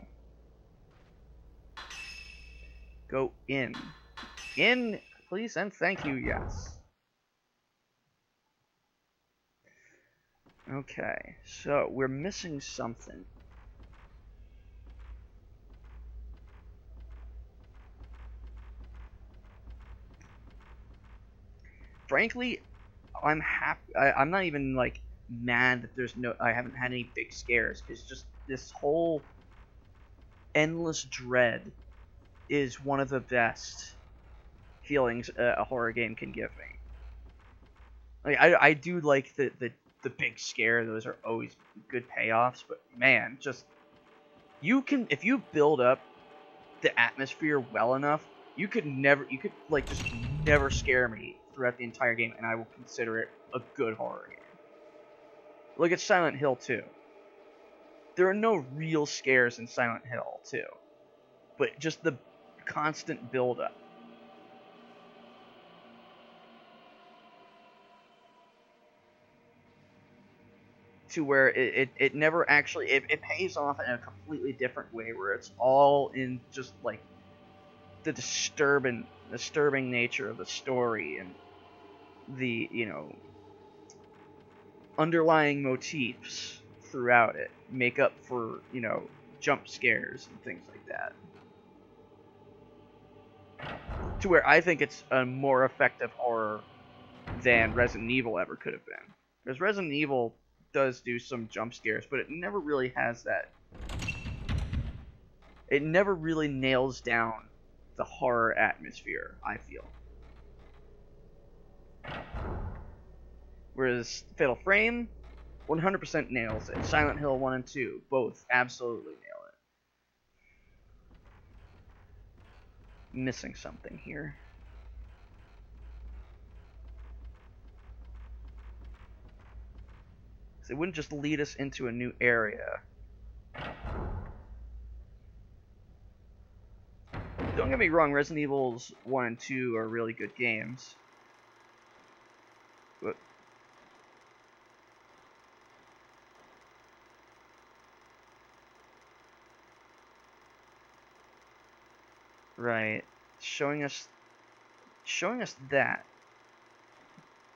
Go in. In, please and thank you, yes. Okay, so we're missing something. Frankly, I'm happy. I'm not even like mad that I haven't had any big scares. It's just this whole endless dread is one of the best feelings a horror game can give me. Like I do like the big scare. Those are always good payoffs, but man, just if you build up the atmosphere well enough, you could like just never scare me throughout the entire game, and I will consider it a good horror game. Look at Silent Hill 2. There are no real scares in Silent Hill 2, but just the constant build up. To where it never actually it pays off in a completely different way, where it's all in just like the disturbing nature of the story and the underlying motifs throughout it make up for jump scares and things like that. To where I think it's a more effective horror than Resident Evil ever could have been, because Resident Evil does do some jump scares, but it never really has that. It never really nails down the horror atmosphere, I feel. Whereas Fatal Frame 100% nails it. Silent Hill 1 and 2 both absolutely nail it. Missing something here. So it wouldn't just lead us into a new area. Don't get me wrong, Resident Evils 1 and 2 are really good games. But right, showing us that.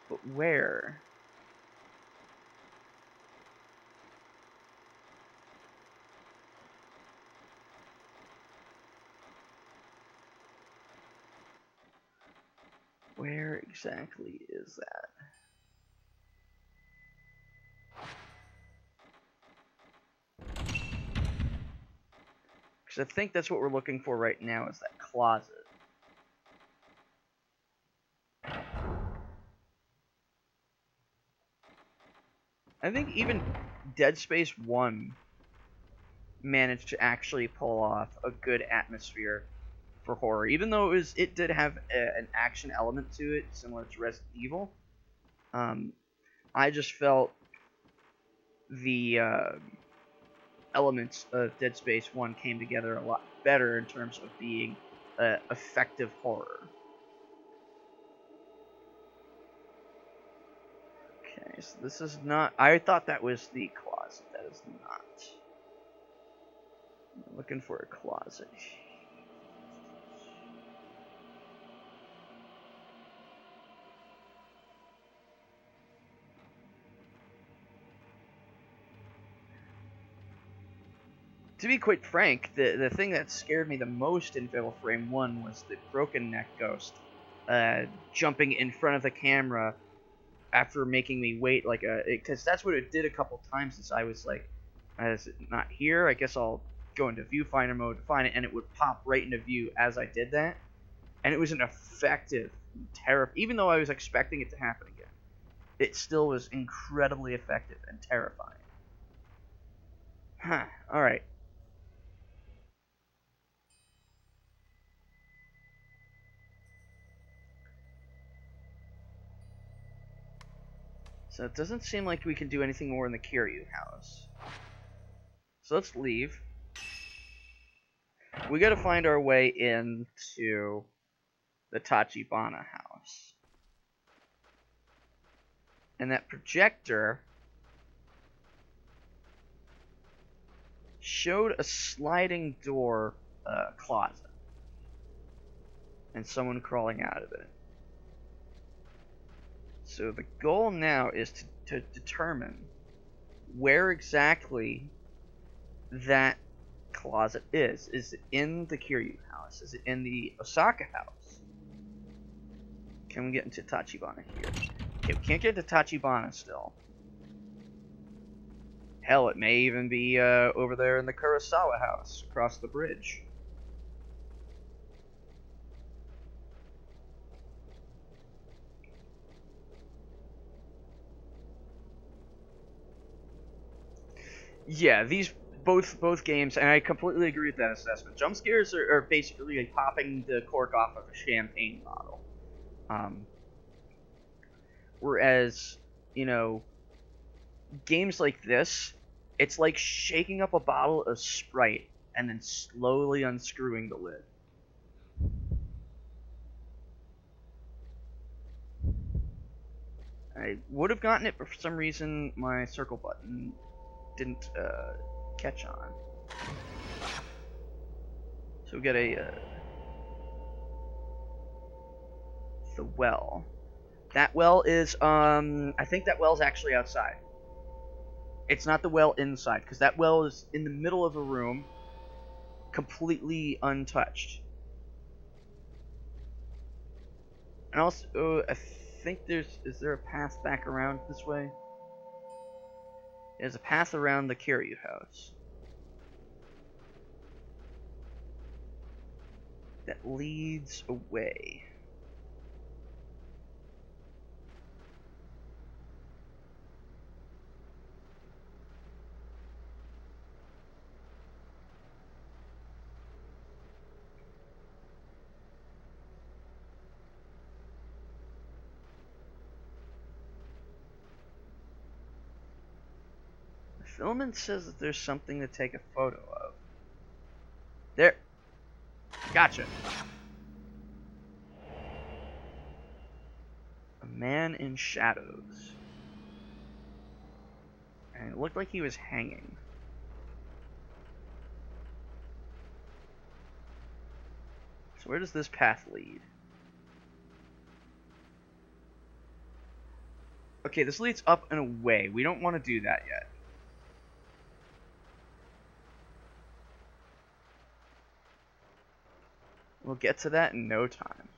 But where? Where exactly is that? Because I think that's what we're looking for right now, is that closet. I think even Dead Space 1 managed to actually pull off a good atmosphere for horror, even though it did have an action element to it, similar to Resident Evil. I just felt the elements of Dead Space 1 came together a lot better in terms of being effective horror. Okay, so this is not... I thought that was the closet. That is not. I'm looking for a closet. To be quite frank, the thing that scared me the most in Fatal Frame 1 was the broken neck ghost jumping in front of the camera after making me wait like because that's what it did a couple times. Is I was like, is it not here? I guess I'll go into viewfinder mode to find it, and it would pop right into view as I did that. And it was an effective terror. Even though I was expecting it to happen again, it still was incredibly effective and terrifying. Huh. All right. So it doesn't seem like we can do anything more in the Kiryu house. So let's leave. We gotta find our way into the Tachibana house. And that projector showed a sliding door closet. And someone crawling out of it. So the goal now is to determine where exactly that closet is. Is it in the Kiryu house? Is it in the Osaka house? Can we get into Tachibana here? Okay, we can't get into Tachibana still. Hell, it may even be over there in the Kurosawa house, across the bridge. Yeah, these both games, and I completely agree with that assessment. Jump scares are basically like popping the cork off of a champagne bottle. Whereas, you know, games like this, it's like shaking up a bottle of Sprite and then slowly unscrewing the lid. I would have gotten it, but for some reason my circle button didn't catch on. So we get the well. That well is I think that well's actually outside. It's not the well inside, because that well is in the middle of a room, completely untouched. And also, I think is there a path back around this way? There's a path around the Kiryu house. that leads away. The filament says that there's something to take a photo of. There. Gotcha. A man in shadows. And it looked like he was hanging. So where does this path lead? Okay, this leads up and away. We don't want to do that yet. We'll get to that in no time.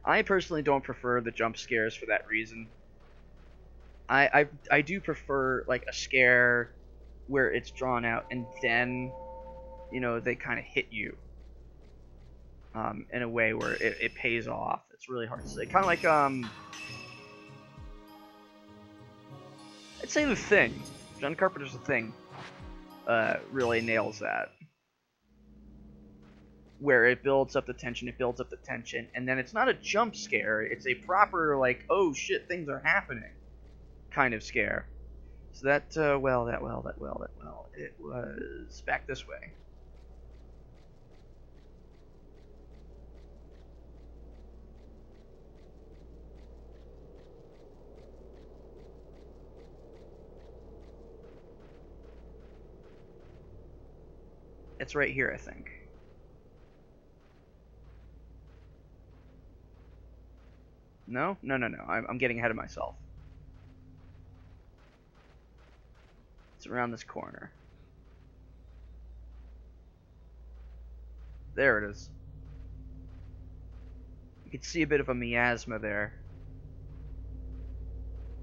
I personally don't prefer the jump scares for that reason. I do prefer like a scare where it's drawn out and then, you know, they kind of hit you in a way where it pays off. It's really hard to say. Kind of like I'd say The Thing. John Carpenter's The Thing really nails that. Where it builds up the tension, and then it's not a jump scare, it's a proper, like, oh shit, things are happening kind of scare. So that, it was back this way. It's right here, I think. No? No. I'm getting ahead of myself. It's around this corner. There it is. You can see a bit of a miasma there,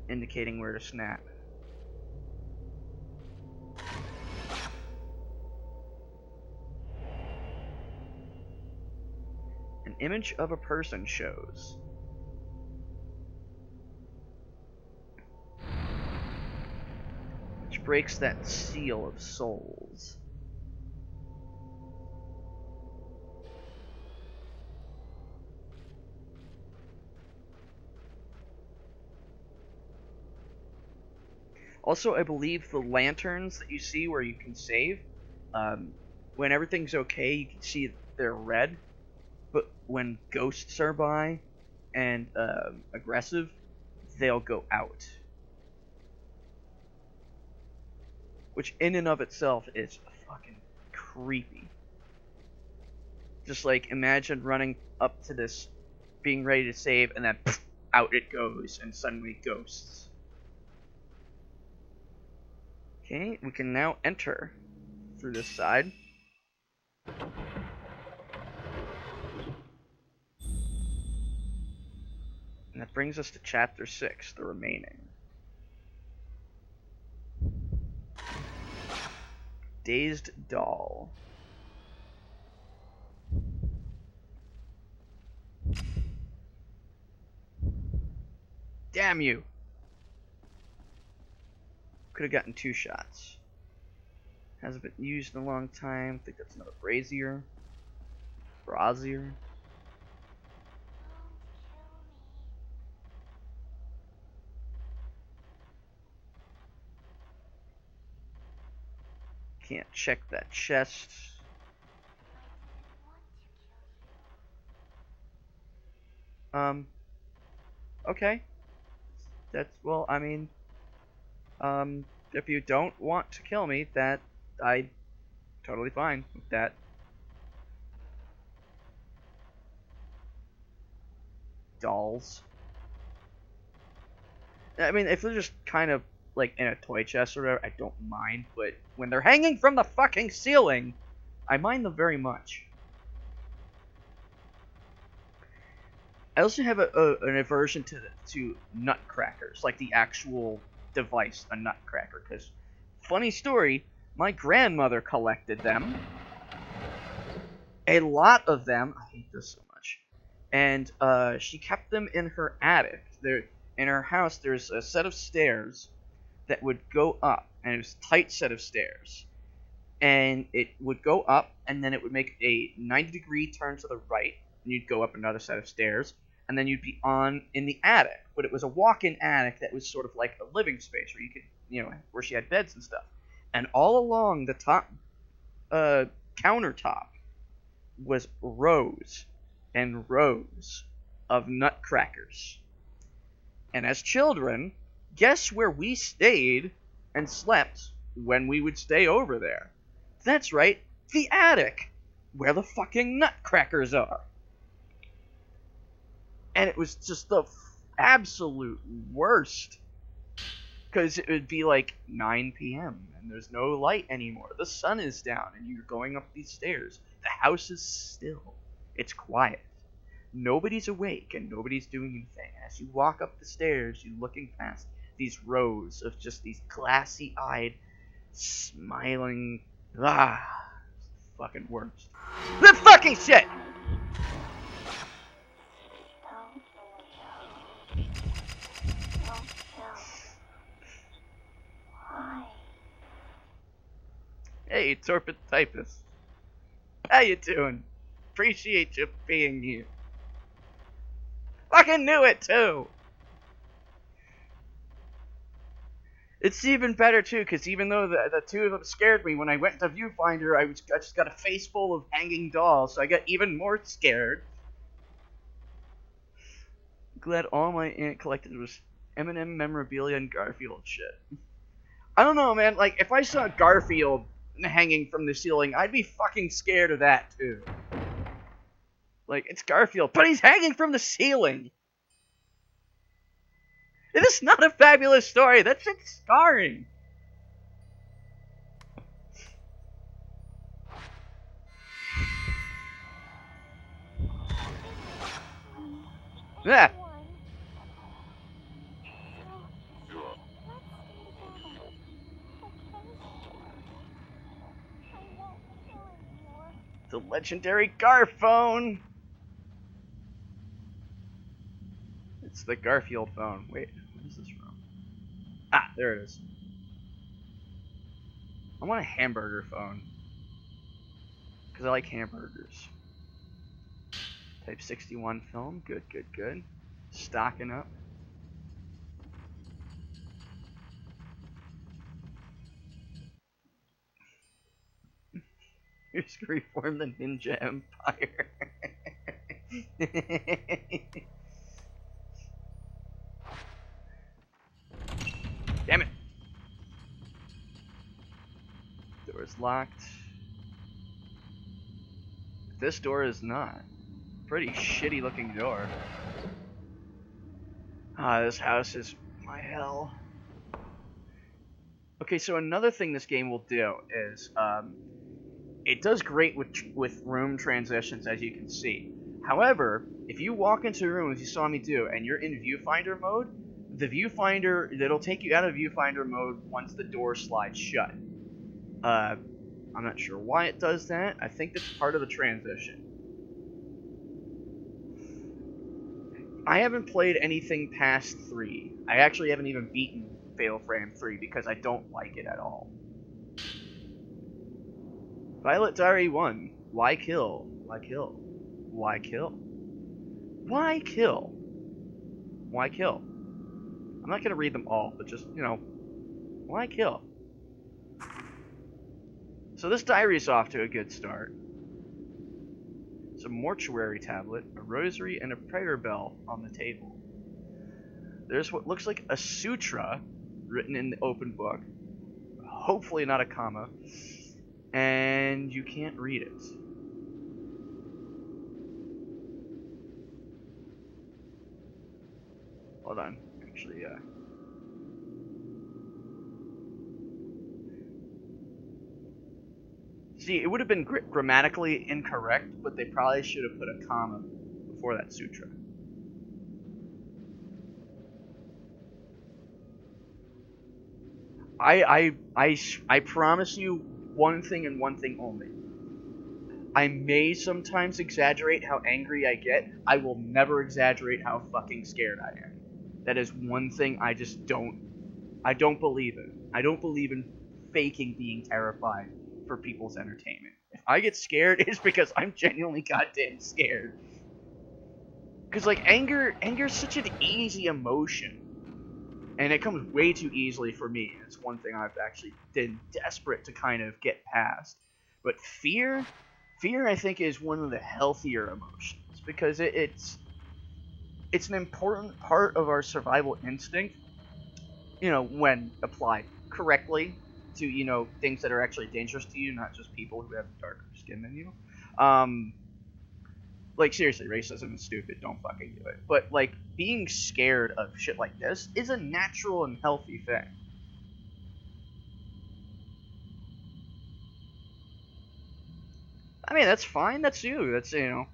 indicating where to snap. An image of a person shows. Which breaks that seal of souls. Also, I believe the lanterns that you see where you can save, when everything's okay, you can see they're red. But when ghosts are by and aggressive, they'll go out. Which in and of itself is fucking creepy. Just like, imagine running up to this, being ready to save, and then pff, out it goes, and suddenly ghosts. Okay, we can now enter through this side. And that brings us to Chapter 6, the remaining. Dazed Doll. Damn you! Could have gotten 2 shots. Hasn't been used in a long time. I think that's another brazier. Brazier. Can't check that chest. Okay. That's, well, I mean, if you don't want to kill me, that, I'm totally fine with that. Dolls. I mean, if they're just kind of, like, in a toy chest or whatever, I don't mind, but when they're hanging from the fucking ceiling, I mind them very much. I also have an aversion to nutcrackers, like the actual device, a nutcracker, because, funny story, My grandmother collected them. A lot of them. I hate this so much. And she kept them in her attic. In her house, there's a set of stairs that would go up, and it was a tight set of stairs. And it would go up, and then it would make a 90-degree turn to the right, and you'd go up another set of stairs, and then you'd be in the attic. But it was a walk-in attic that was sort of like a living space where you could, where she had beds and stuff. And all along the top countertop was rows and rows of nutcrackers. And as children, guess where we stayed and slept when we would stay over there? That's right, the attic, where the fucking nutcrackers are. And it was just the absolute worst. Because it would be like 9 p.m. and there's no light anymore. The sun is down and you're going up these stairs. The house is still. It's quiet. Nobody's awake and nobody's doing anything. As you walk up the stairs, you're looking past these rows of just these glassy-eyed, smiling, fucking worst. The fucking shit! Hey, Torpid Typist. How you doing? Appreciate you being here. Fucking knew it, too! It's even better, too, because even though the two of them scared me, when I went to Viewfinder, I just got a face full of hanging dolls, so I got even more scared. Glad all my aunt collected was M&M memorabilia and Garfield shit. I don't know, man, like, if I saw Garfield hanging from the ceiling, I'd be fucking scared of that, too. Like, it's Garfield, but he's hanging from the ceiling! It is not a fabulous story, that's just scarring! Yeah. The legendary Garphone! It's the Garfield phone. Wait, what is this from? Ah, there it is. I want a hamburger phone. Because I like hamburgers. Type 61 film. Good, good, good. Stocking up. Here's to reform the Ninja Empire. Damn it. Door is locked. This door is not. Pretty shitty looking door. This house is my hell. Okay, so another thing this game will do is, it does great with room transitions, as you can see. However, if you walk into a room, as you saw me do, and you're in viewfinder mode, the viewfinder, it'll take you out of viewfinder mode once the door slides shut. I'm not sure why it does that. I think that's part of the transition. I haven't played anything past 3. I actually haven't even beaten Fatal Frame 3 because I don't like it at all. Violet Diary 1. Why kill? Why kill? Why kill? Why kill? Why kill? I'm not going to read them all, but just, why kill? So this diary's off to a good start. It's a mortuary tablet, a rosary, and a prayer bell on the table. There's what looks like a sutra written in the open book. Hopefully not a comma. And you can't read it. Hold on. Actually, See, it would have been grammatically incorrect, but they probably should have put a comma before that sutra. I promise you one thing and one thing only. I may sometimes exaggerate how angry I get. I will never exaggerate how fucking scared I am. That is one thing I don't believe in. I don't believe in faking being terrified for people's entertainment. If I get scared, it's because I'm genuinely goddamn scared. Because, like, anger's such an easy emotion. And it comes way too easily for me. It's one thing I've actually been desperate to kind of get past. But fear, I think, is one of the healthier emotions. Because it's an important part of our survival instinct, you know, when applied correctly to, you know, things that are actually dangerous to you, not just people who have darker skin than you. Like, seriously, racism is stupid, don't fucking do it. But, like, being scared of shit like this is a natural and healthy thing. I mean, that's fine, that's you, that's, you know...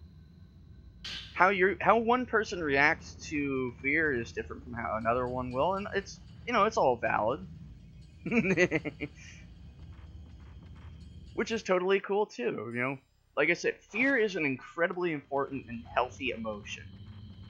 How one person reacts to fear is different from how another one will, and it's, you know, it's all valid. Which is totally cool too, you know? Like I said, fear is an incredibly important and healthy emotion.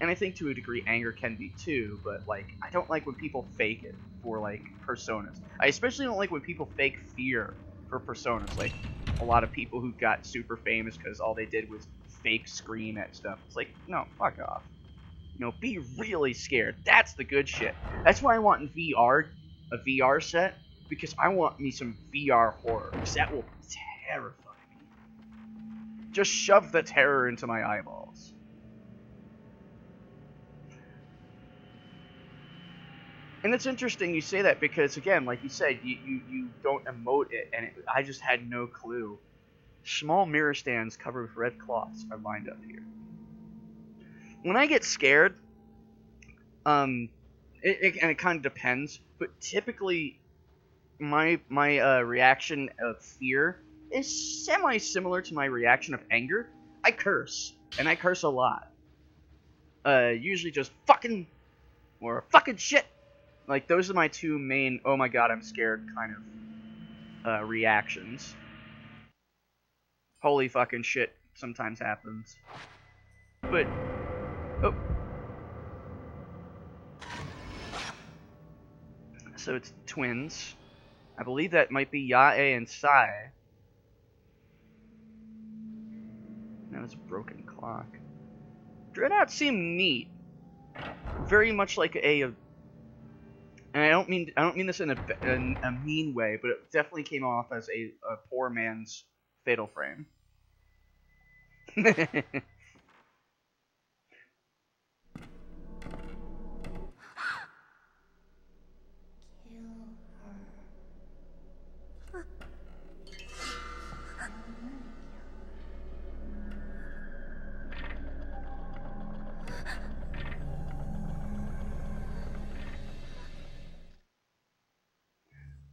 And I think to a degree anger can be too, but like, I don't like when people fake it for like personas. I especially don't like when people fake fear for personas. Like, a lot of people who got super famous because all they did was fake scream at stuff. It's like, no, fuck off. You know, be really scared. That's the good shit. That's why I want in VR, a VR set, because I want me some VR horror, because that will terrify me. Just shove the terror into my eyeballs. And it's interesting you say that, because again, like you said, you don't emote it, and I just had no clue. Small mirror stands covered with red cloths are lined up here. When I get scared, it kind of depends, but typically my reaction of fear is semi-similar to my reaction of anger. I curse, and I curse a lot. Usually just fucking, or fucking shit. Like, those are my two main, oh my god, I'm scared kind of reactions. Holy fucking shit sometimes happens. But, oh. So it's twins. I believe that might be Yae and Sai. That was a broken clock. Dreadouts seem neat. Very much like and I don't mean this in a mean way, but it definitely came off as a poor man's Fatal Frame.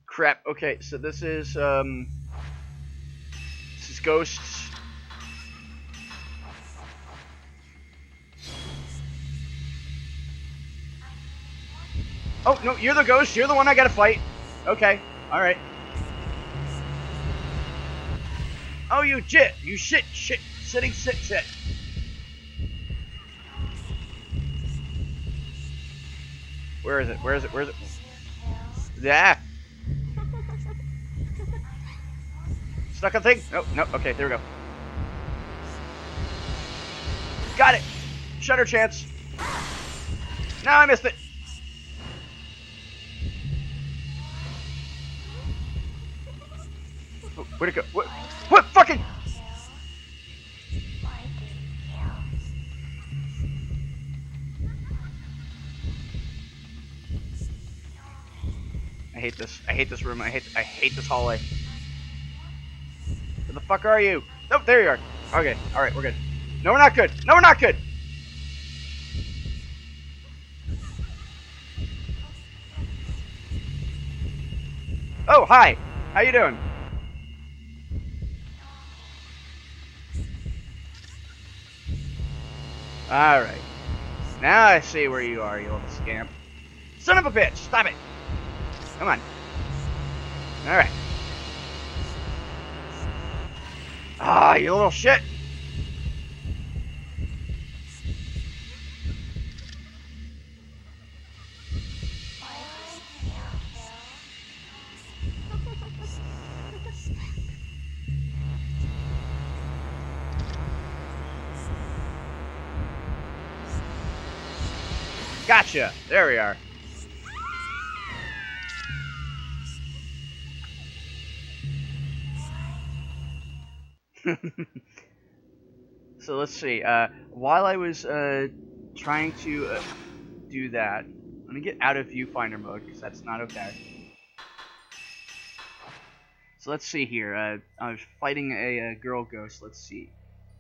Crap. Okay, so this is Ghosts. Oh, no, you're the ghost. You're the one I gotta fight. Okay, alright. Oh, you shit. Sitting shit. Where is it? Yeah. Stuck on thing? No, okay, there we go. Got it! Shutter chance. No, I missed it. Oh, where'd it go? What fucking... I hate this. I hate this room. I hate this hallway. Where the fuck are you? Oh, there you are. Okay, alright, we're good. No, we're not good. Oh, hi. How you doing? Alright. Now I see where you are, you little scamp. Son of a bitch! Stop it! Come on. Alright. Ah, you little shit! Gotcha! There we are. So let's see. While I was trying to do that, let me get out of viewfinder mode because that's not okay. So let's see here. I was fighting a girl ghost. Let's see.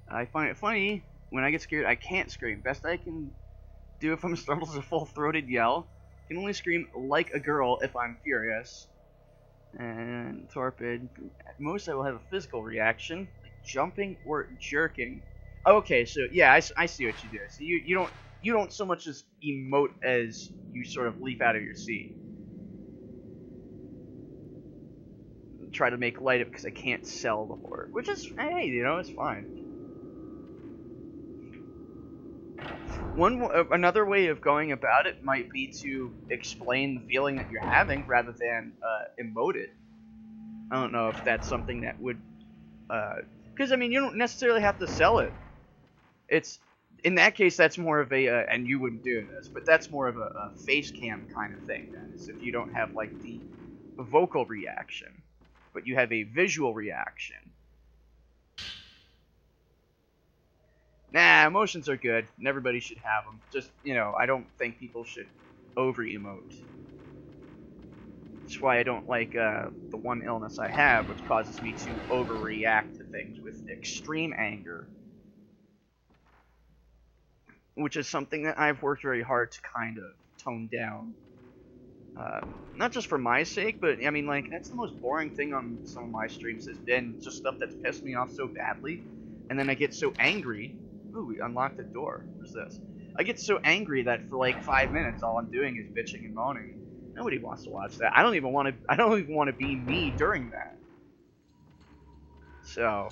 I find it funny when I get scared. I can't scream. Best I can do if I'm startled is a full-throated yell. Can only scream like a girl if I'm furious. And torpid. At most, I will have a physical reaction, like jumping or jerking. Okay, so yeah, I see what you do. So you don't so much as emote as you sort of leap out of your seat. Try to make light of it because I can't sell the horror, which is hey, you know, it's fine. Another way of going about it might be to explain the feeling that you're having rather than emote it. I don't know if that's something that would, because I mean you don't necessarily have to sell it. It's in that case that's more of a and you wouldn't do this, but that's more of a face cam kind of thing. Then is if you don't have like the vocal reaction, but you have a visual reaction. Nah, emotions are good, and everybody should have them. Just, you know, I don't think people should over-emote. That's why I don't like the one illness I have, which causes me to overreact to things with extreme anger. Which is something that I've worked very hard to kind of tone down. Not just for my sake, but, I mean, like, that's the most boring thing on some of my streams has been just stuff that's pissed me off so badly. And then I get so angry. Ooh, we unlocked a door. What's this? I get so angry that for like 5 minutes, all I'm doing is bitching and moaning. Nobody wants to watch that. I don't even want to be me during that. So,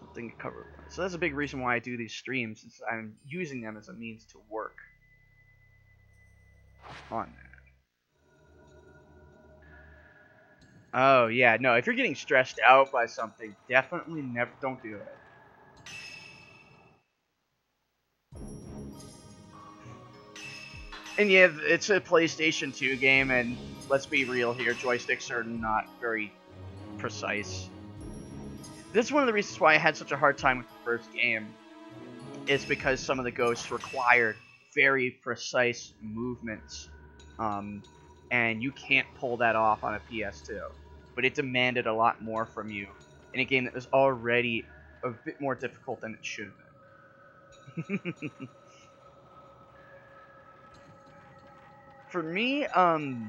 something to cover. So that's a big reason why I do these streams. Is I'm using them as a means to work on that. Oh yeah, no. If you're getting stressed out by something, definitely never don't do it. And yeah, it's a PlayStation 2 game, and let's be real here, joysticks are not very precise. This is one of the reasons why I had such a hard time with the first game. It's because some of the ghosts required very precise movements, and you can't pull that off on a PS2. But it demanded a lot more from you in a game that was already a bit more difficult than it should have been. For me, I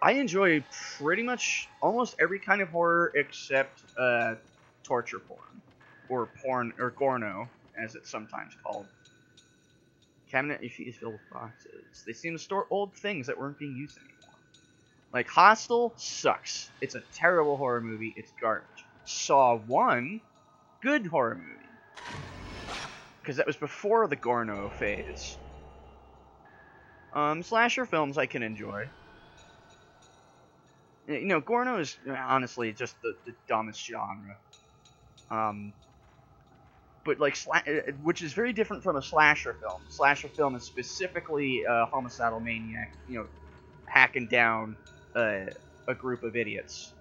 enjoy pretty much almost every kind of horror except torture porn, or Gorno, as it's sometimes called. Cabinet is filled with boxes. They seem to store old things that weren't being used anymore. Like Hostel sucks. It's a terrible horror movie. It's garbage. Saw 1, good horror movie, because that was before the Gorno phase. Slasher films I can enjoy. You know, Gorno is honestly just the dumbest genre. But like, which is very different from a slasher film. Slasher film is specifically a homicidal maniac, you know, hacking down a group of idiots.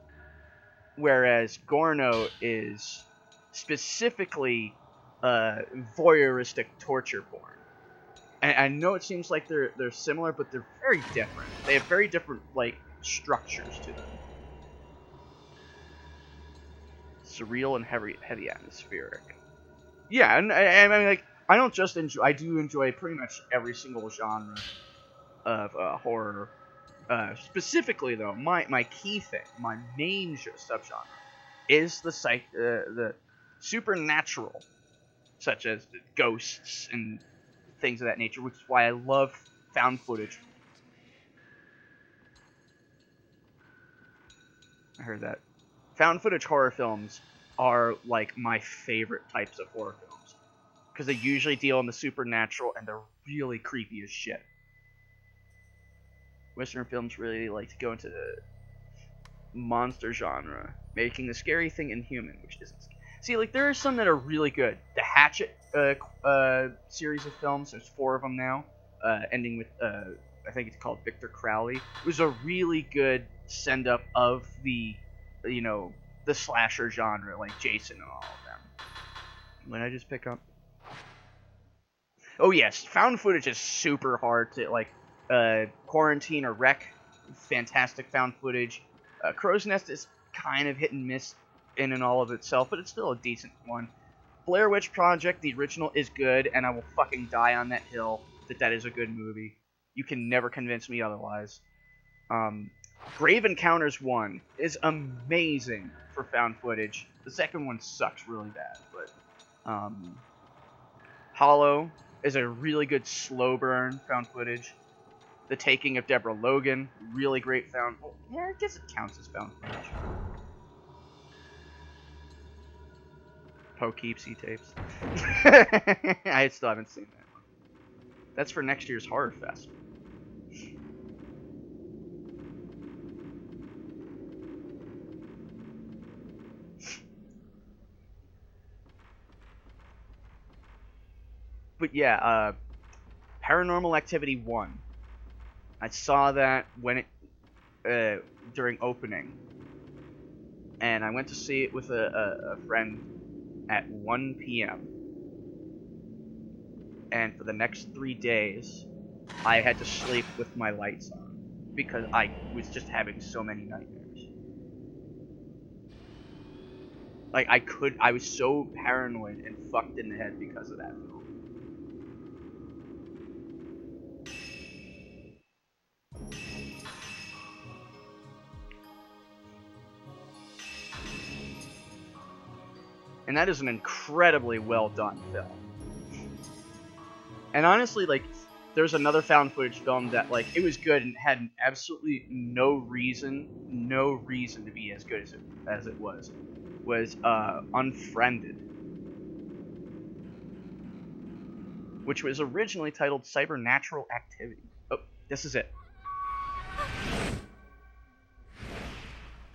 Whereas Gorno is specifically voyeuristic torture porn. And I know it seems like they're similar, but they're very different. They have very different, like, structures to them. Surreal and heavy atmospheric. Yeah, and I mean, like, I don't just enjoy. I do enjoy pretty much every single genre of horror. Specifically, though, my key thing, my main subgenre, is the supernatural, such as ghosts and things of that nature, which is why I love found footage. I heard that. Found footage horror films are like my favorite types of horror films because they usually deal in the supernatural and they're really creepy as shit. Western films really like to go into the monster genre, making the scary thing inhuman, which isn't. See, like there are some that are really good. The Hatchet series of films, there's 4 of them now, ending with I think it's called Victor Crowley. It was a really good send up of the, you know, the slasher genre, like Jason and all of them. What did I just pick up? Oh yes, found footage is super hard to like quarantine or wreck. Fantastic found footage. Crow's Nest is kind of hit and miss in and all of itself, but it's still a decent one. Blair Witch Project, the original, is good, and I will fucking die on that hill that is a good movie. You can never convince me otherwise. Grave Encounters 1 is amazing for found footage. The second one sucks really bad, but Hollow is a really good slow burn found footage. The Taking of Deborah Logan, really great found. Well, yeah, I guess it counts as found footage. Poughkeepsie tapes. I still haven't seen that one. That's for next year's Horror Fest. But yeah, Paranormal Activity 1. I saw that when it during opening, and I went to see it with a friend at 1 p.m. And for the next 3 days, I had to sleep with my lights on because I was just having so many nightmares. Like I was so paranoid and fucked in the head because of that film. And that is an incredibly well done film. And honestly, like, there's another found footage film that, like, it was good and had absolutely no reason to be as good as it was Unfriended, which was originally titled Cybernatural Activity. Oh, this is it.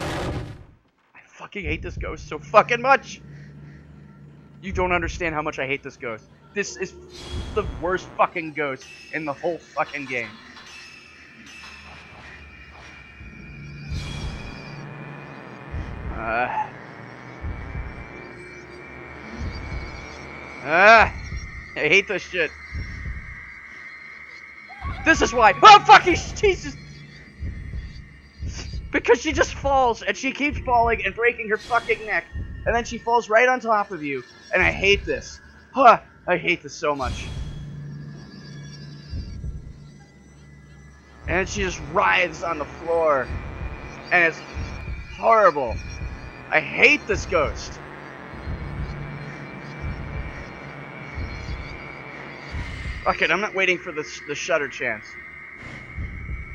I fucking hate this ghost so fucking much. You don't understand how much I hate this ghost. This is the worst fucking ghost in the whole fucking game. I hate this shit. This is why. Oh, fucking Jesus! Because she just falls, and she keeps falling and breaking her fucking neck. And then she falls right on top of you. And I hate this. Huh, I hate this so much. And she just writhes on the floor. And it's horrible. I hate this ghost. Fuck it, I'm not waiting for the shutter chance.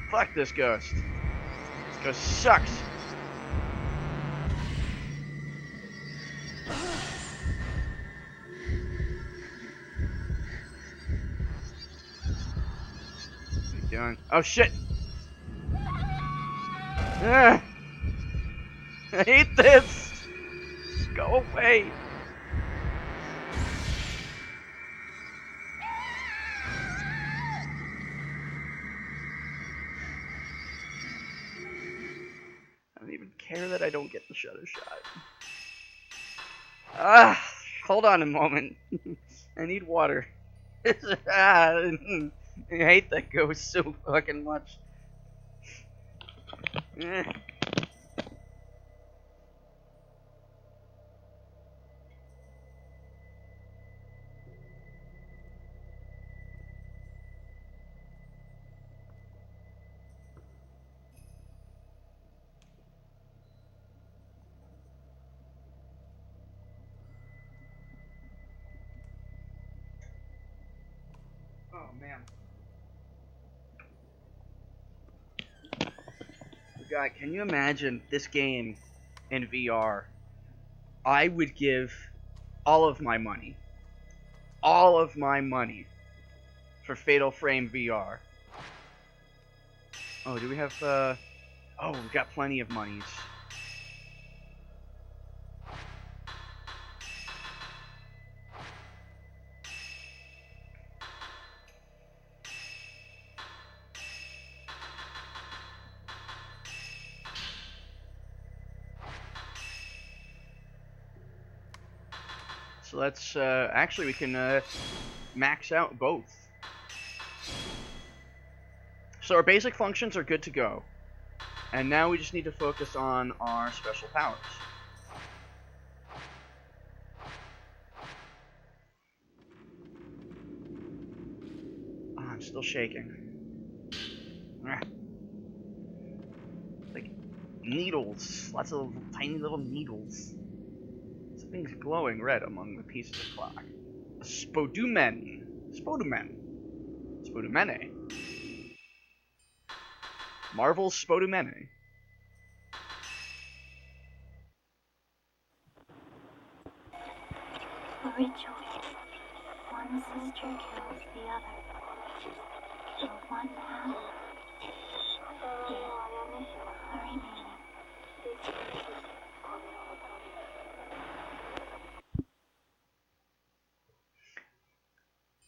Fuck this ghost. This ghost sucks. Doing? Oh shit! I hate this! Go away! I don't even care that I don't get the shutter shot. Hold on a moment. I need water. I hate that ghost so fucking much. Oh man. God, can you imagine this game in VR? I would give all of my money for Fatal Frame VR. Oh, do we have, oh, we got plenty of monies. So let's, actually we can, max out both. So our basic functions are good to go. And now we just need to focus on our special powers. Oh, I'm still shaking. Ah. Like needles. Lots of tiny little needles. Something's glowing red among the pieces of clock. A Spodumen. Spodumene. Marvel's Spodumene. A ritual. One sister kills the other. The one half is the remaining.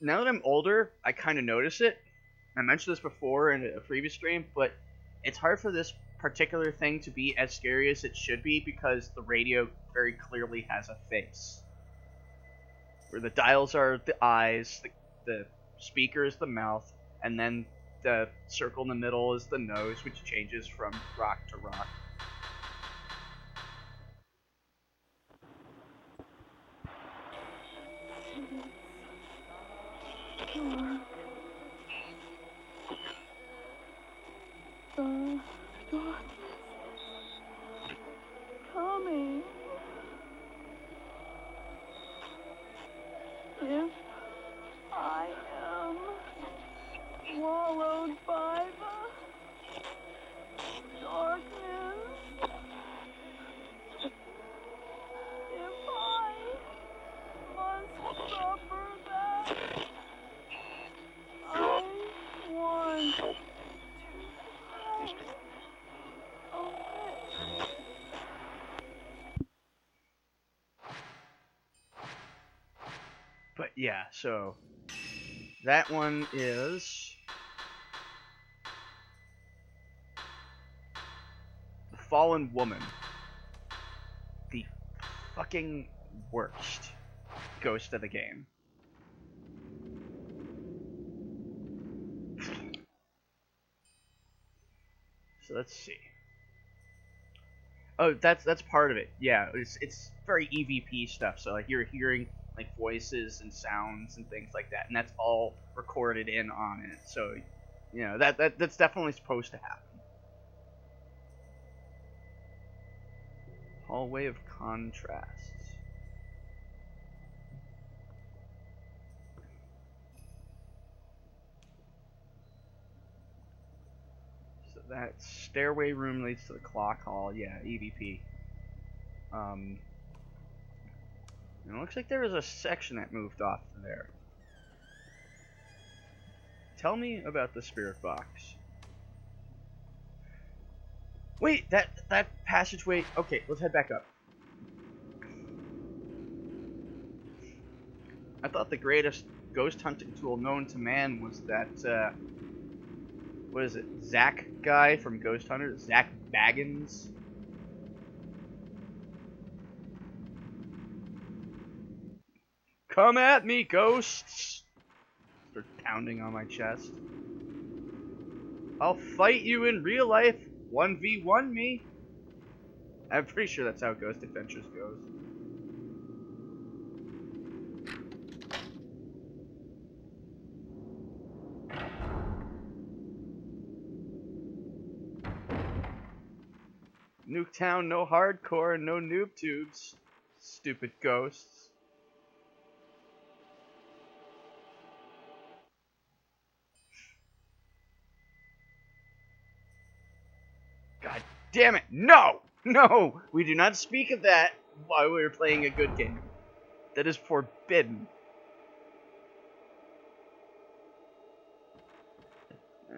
Now that I'm older, I kind of notice it. I mentioned this before in a previous stream, but it's hard for this particular thing to be as scary as it should be because the radio very clearly has a face. Where the dials are the eyes, the speaker is the mouth, and then the circle in the middle is the nose, which changes from rock to rock. The darkness coming. If I am swallowed by the darkness, if I must suffer that, I want to die away. But yeah, so that one is the Fallen Woman. The fucking worst ghost of the game. So let's see. Oh, that's part of it. Yeah, it's very EVP stuff. So like you're hearing like voices and sounds and things like that, and that's all recorded in on it. So, you know, that's definitely supposed to happen. Hallway of Contrasts. So that stairway room leads to the clock hall. Yeah, EVP. And it looks like there was a section that moved off there. Tell me about the spirit box. Wait, that passageway. Okay, let's head back up. I thought the greatest ghost hunting tool known to man was that, what is it, Zach guy from Ghost Hunter? Zach Baggins? Come at me, ghosts! Start pounding on my chest. I'll fight you in real life. 1v1 me. I'm pretty sure that's how Ghost Adventures goes. Nuketown, no hardcore, no noob tubes. Stupid ghosts. God damn it! No! No! We do not speak of that while we are playing a good game. That is forbidden.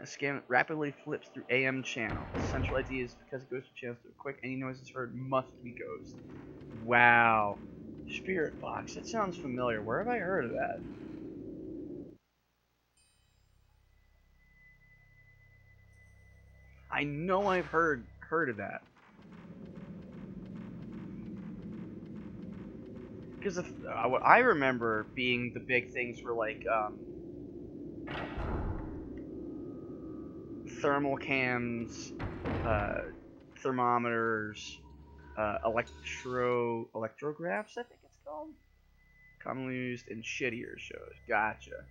Scan rapidly flips through AM channel. The central idea is because it goes through channels so quick, any noise is heard must be ghost. Wow. Spirit box. That sounds familiar. Where have I heard of that? I know I've heard of that. Because what I remember being the big things were like thermal cams, thermometers, electrographs, I think it's called. Commonly used in shittier shows. Gotcha.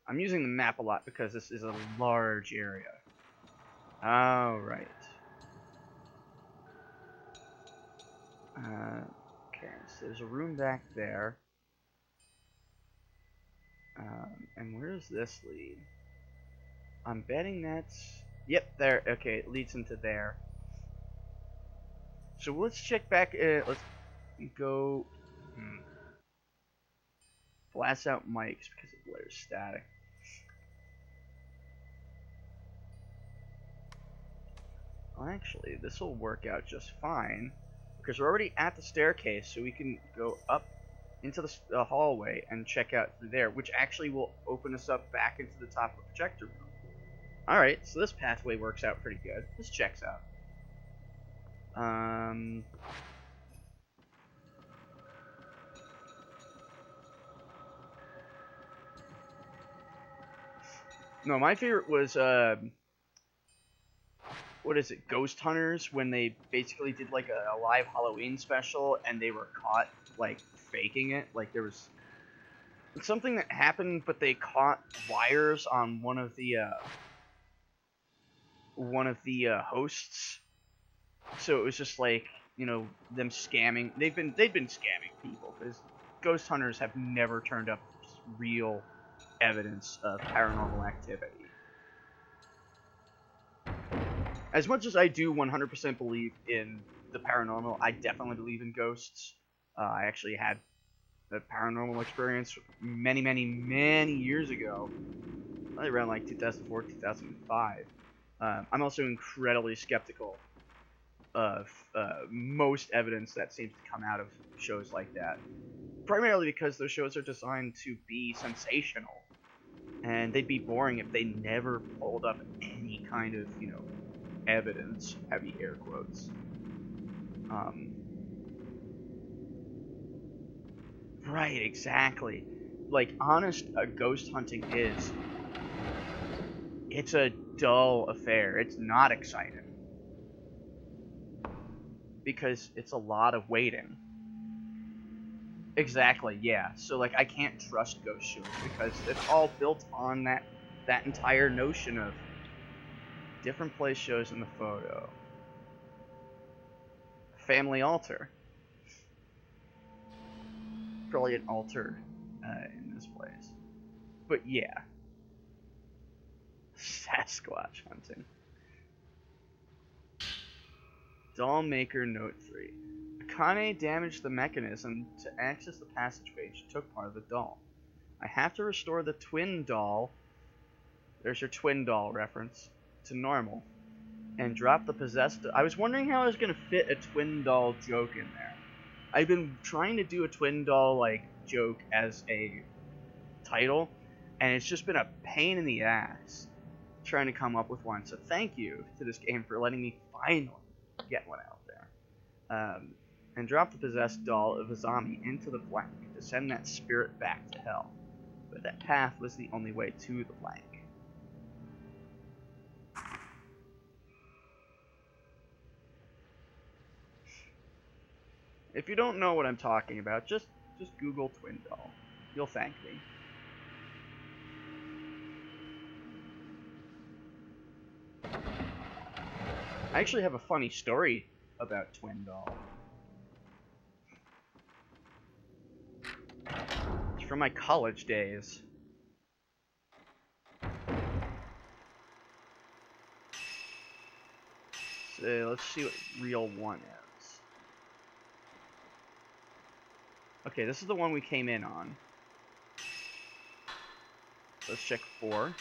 I'm using the map a lot because this is a large area. Alright. Okay, so there's a room back there. And where does this lead? I'm betting that's... Yep, there. Okay, it leads into there. So let's check back. Let's go... Blast out mics because it blares static. Well, actually, this will work out just fine. Because we're already at the staircase, so we can go up into the hallway and check out through there, which actually will open us up back into the top of the projector room. Alright, so this pathway works out pretty good. This checks out. No, my favorite was, what is it, Ghost Hunters, when they basically did like a live Halloween special and they were caught like faking it. Like there was something that happened, but they caught wires on one of the hosts. So it was just like, you know, them scamming. They've been scamming people because Ghost Hunters have never turned up real evidence of paranormal activity. As much as I do 100% believe in the paranormal, I definitely believe in ghosts. I actually had a paranormal experience many, many, many years ago, probably around like 2004, 2005. I'm also incredibly skeptical of most evidence that seems to come out of shows like that. Primarily because those shows are designed to be sensational. And they'd be boring if they never pulled up any kind of, you know, evidence, heavy air quotes. Right, exactly. Like, honest ghost hunting is, it's a dull affair. It's not exciting. Because it's a lot of waiting. Exactly, yeah. So, like, I can't trust ghost shows because it's all built on that entire notion of different place shows in the photo. Family altar. Probably an altar in this place. But yeah. Sasquatch hunting. Doll Maker Note 3. Akane damaged the mechanism to access the passageway. She took part of the doll. I have to restore the twin doll. There's your twin doll reference. To normal. And drop the possessed... I was wondering how I was going to fit a twin doll joke in there. I've been trying to do a twin doll, like, joke as a title, and it's just been a pain in the ass trying to come up with one. So thank you to this game for letting me finally get one out there. And drop the possessed doll of Azami into the blank to send that spirit back to hell. But that path was the only way to the blank. If you don't know what I'm talking about, just Google twin doll. You'll thank me. I actually have a funny story about twin doll. from my college days. So let's see what reel 1 is. Okay, this is the one we came in on. Let's check 4.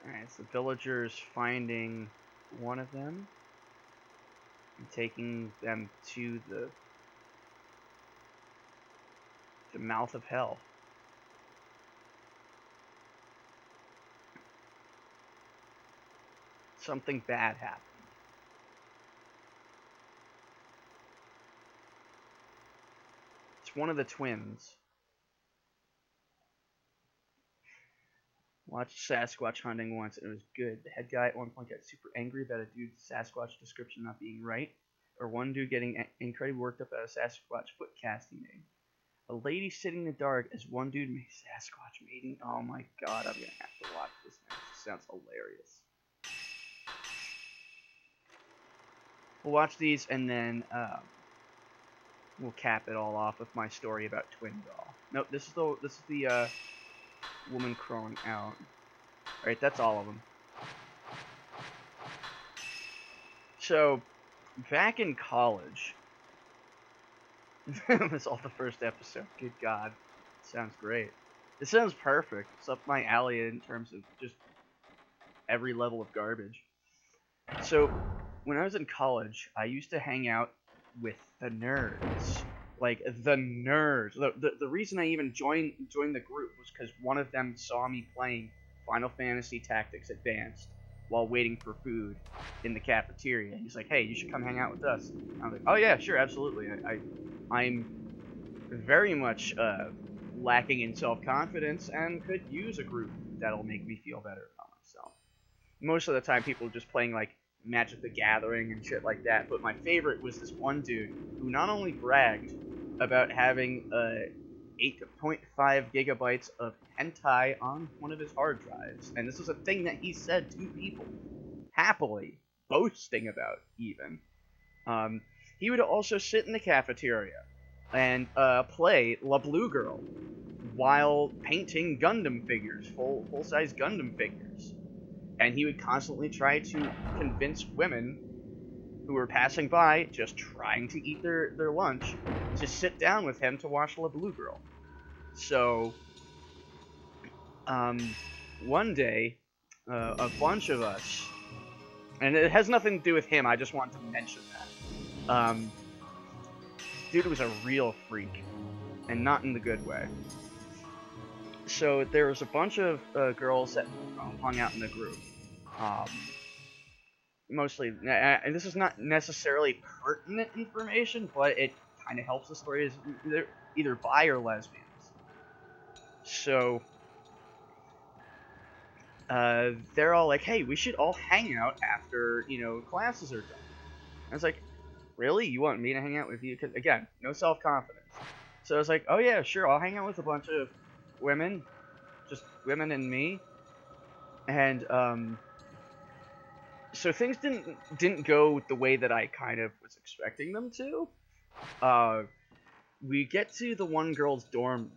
Alright, so the villagers finding one of them and taking them to the mouth of hell. Something bad happened. It's one of the twins. Watched Sasquatch hunting once, and it was good. The head guy at one point got super angry about a dude's Sasquatch description not being right, or one dude getting incredibly worked up at a Sasquatch foot cast he made. A lady sitting in the dark as one dude made Sasquatch mating. Oh my god, I'm gonna have to watch this now. This sounds hilarious. We'll watch these, and then we'll cap it all off with my story about Twin Doll. Nope, this is the woman crawling out. Alright, that's all of them. So, back in college, this is all the first episode. Good God. Sounds great. This sounds perfect. It's up my alley in terms of just every level of garbage. So, when I was in college, I used to hang out with the nerds. Like, the nerds. The reason I even joined the group was because one of them saw me playing Final Fantasy Tactics Advanced while waiting for food in the cafeteria. He's like, hey, you should come hang out with us. And I was like, oh yeah, sure, absolutely. I'm very much lacking in self-confidence and could use a group that'll make me feel better about myself. Most of the time, people are just playing, like, Magic the Gathering and shit like that, but my favorite was this one dude who not only bragged about having 8.5 gigabytes of hentai on one of his hard drives, and this was a thing that he said to people, happily, boasting about, even. He would also sit in the cafeteria and play La Blue Girl while painting Gundam figures, full-size Gundam figures. And he would constantly try to convince women who were passing by, just trying to eat their lunch, to sit down with him to watch La Blue Girl. So, one day, a bunch of us, and it has nothing to do with him, I just wanted to mention that. Dude was a real freak, and not in the good way. So there was a bunch of girls that hung out in the group. Mostly, and this is not necessarily pertinent information, but it kind of helps the story, is they're either bi or lesbians. So, they're all like, hey, we should all hang out after, classes are done. And I was like, really? You want me to hang out with you? Because, again, no self-confidence. So I was like, oh yeah, sure, I'll hang out with a bunch of women. Just women and me. And, so things didn't go the way that I kind of was expecting them to. We get to the one girl's dorm,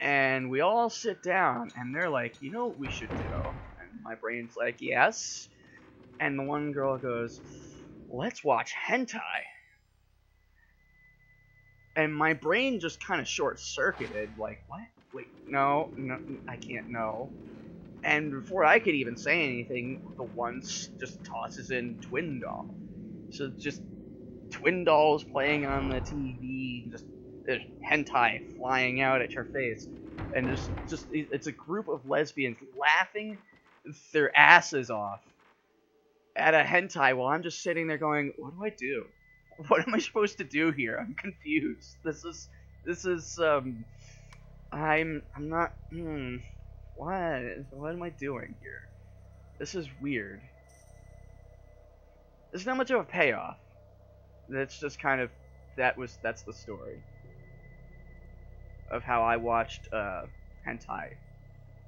and we all sit down, and they're like, you know what we should do? And my brain's like, yes. And the one girl goes, let's watch hentai. And my brain just kind of short-circuited, like, what? Wait, no, I can't, no. And before I could even say anything, the one just tosses in Twin Doll. So just Twin Dolls playing on the TV, just there's hentai flying out at your face. And it's a group of lesbians laughing their asses off at a hentai while I'm just sitting there going, what do I do? What am I supposed to do here? I'm confused. This is I'm not, what am I doing here? This is weird. There's not much of a payoff. That's just kind of, that's the story of how I watched hentai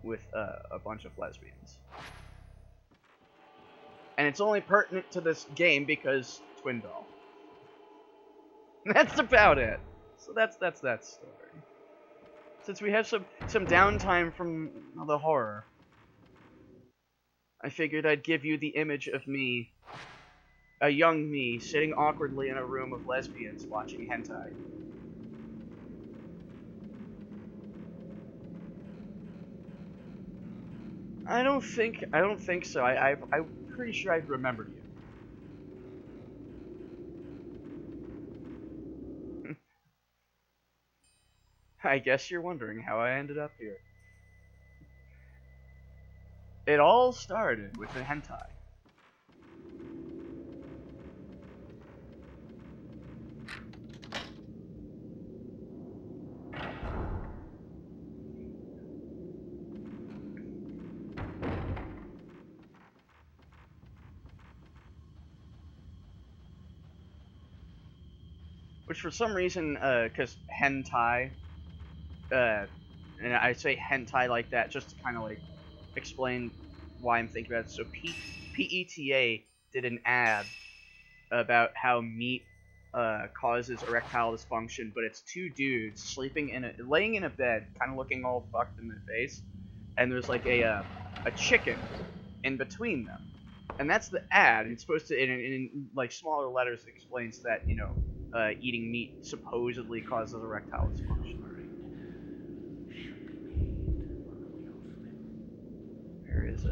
with a bunch of lesbians. And it's only pertinent to this game because Twin Doll. That's about it. So that's that story. Since we have some downtime from the horror, I figured I'd give you the image of me, a young me, sitting awkwardly in a room of lesbians watching hentai. I don't think so. I'm pretty sure I've remembered you. I guess you're wondering how I ended up here. It all started with a hentai. Which for some reason, because hentai, and I say hentai like that just to kind of like explain why I'm thinking about it. So PETA did an ad about how meat causes erectile dysfunction, but it's two dudes laying in a bed, kind of looking all fucked in the face, and there's like a chicken in between them, and that's the ad. It's supposed to, in like smaller letters, it explains that eating meat supposedly causes erectile dysfunction. Where is it?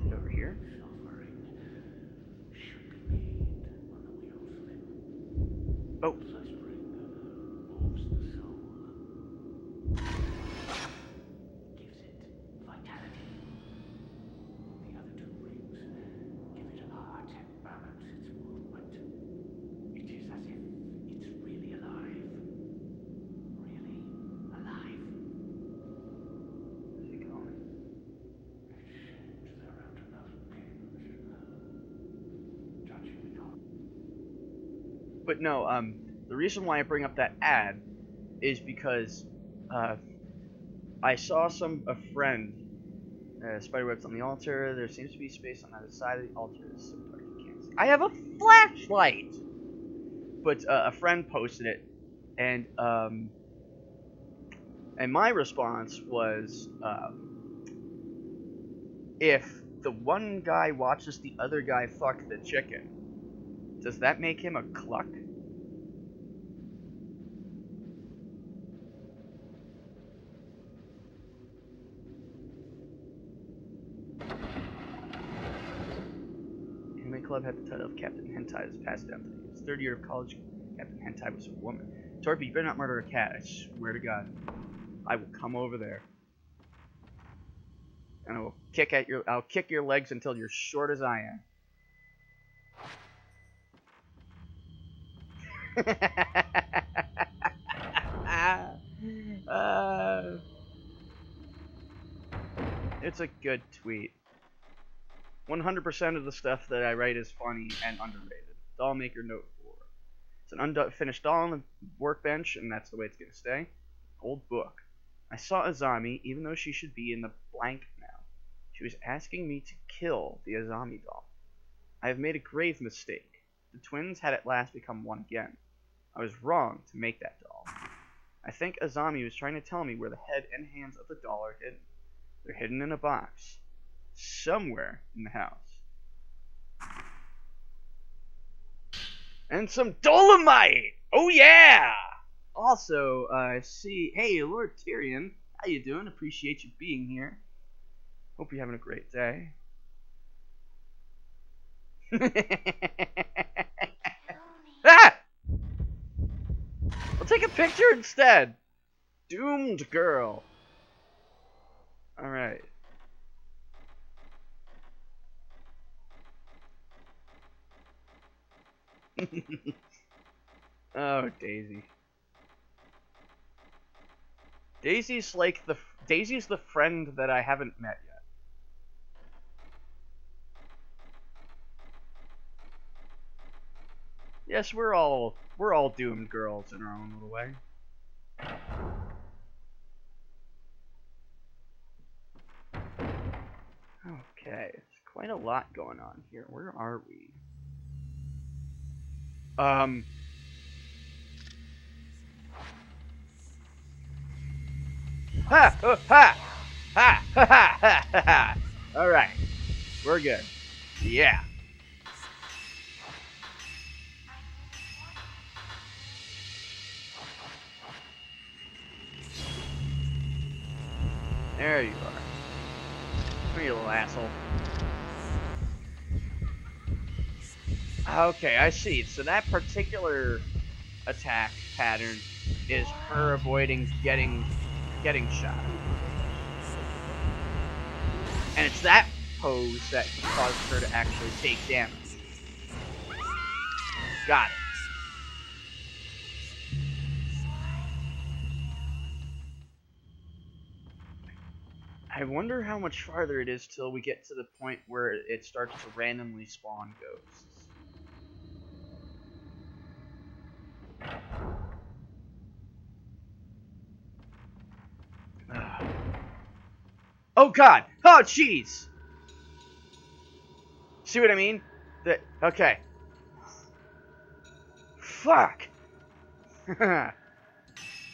Is it over here? Oh. But no, the reason why I bring up that ad is because I saw a friend, spiderwebs on the altar, there seems to be space on either side of the altar, it's so dark you can't see. I have a flashlight! But a friend posted it, and my response was, if the one guy watches the other guy fuck the chicken, does that make him a cluck? Anime Club had the title of Captain Hentai that's passed down to me. His third year of college, Captain Hentai was a woman. Torpy, you better not murder a cat, I swear to God. I will come over there. And I'll kick your legs until you're short as I am. It's a good tweet. 100% of the stuff that I write is funny and underrated. Dollmaker Note 4. It's an unfinished doll on the workbench, and that's the way it's gonna stay. Old book. I saw Azami, even though she should be in the blank now. She was asking me to kill the Azami doll. I have made a grave mistake. The twins had at last become one again. I was wrong to make that doll. I think Azami was trying to tell me where the head and hands of the doll are hidden. They're hidden in a box. Somewhere in the house. And some dolomite! Oh yeah! Also, hey, Lord Tyrion, how you doing? Appreciate you being here. Hope you're having a great day. Ah! I'll take a picture instead. Doomed girl. Alright. Oh, Daisy. Daisy's the friend that I haven't met yet. Yes, we're all doomed girls in our own little way. lot going on here. Where are we? Ha! Oh, ha! Ha! Ha! Ha! Ha! Ha! Alright. We're good. Yeah. There you are. Come here, you little asshole. Okay, I see. So that particular attack pattern is her avoiding getting shot. And it's that pose that caused her to actually take damage. Got it. I wonder how much farther it is till we get to the point where it starts to randomly spawn ghosts. Oh god! Oh jeez! See what I mean? Okay. Fuck! Alright,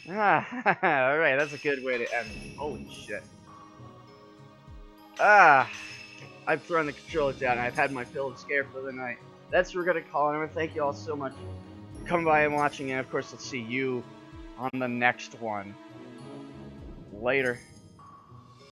that's a good way to end it. Holy shit. I've thrown the controller down. I've had my fill of scare for the night. That's what we're gonna call it. I want to thank you all so much for coming by and watching, and of course, let's see you on the next one. Later.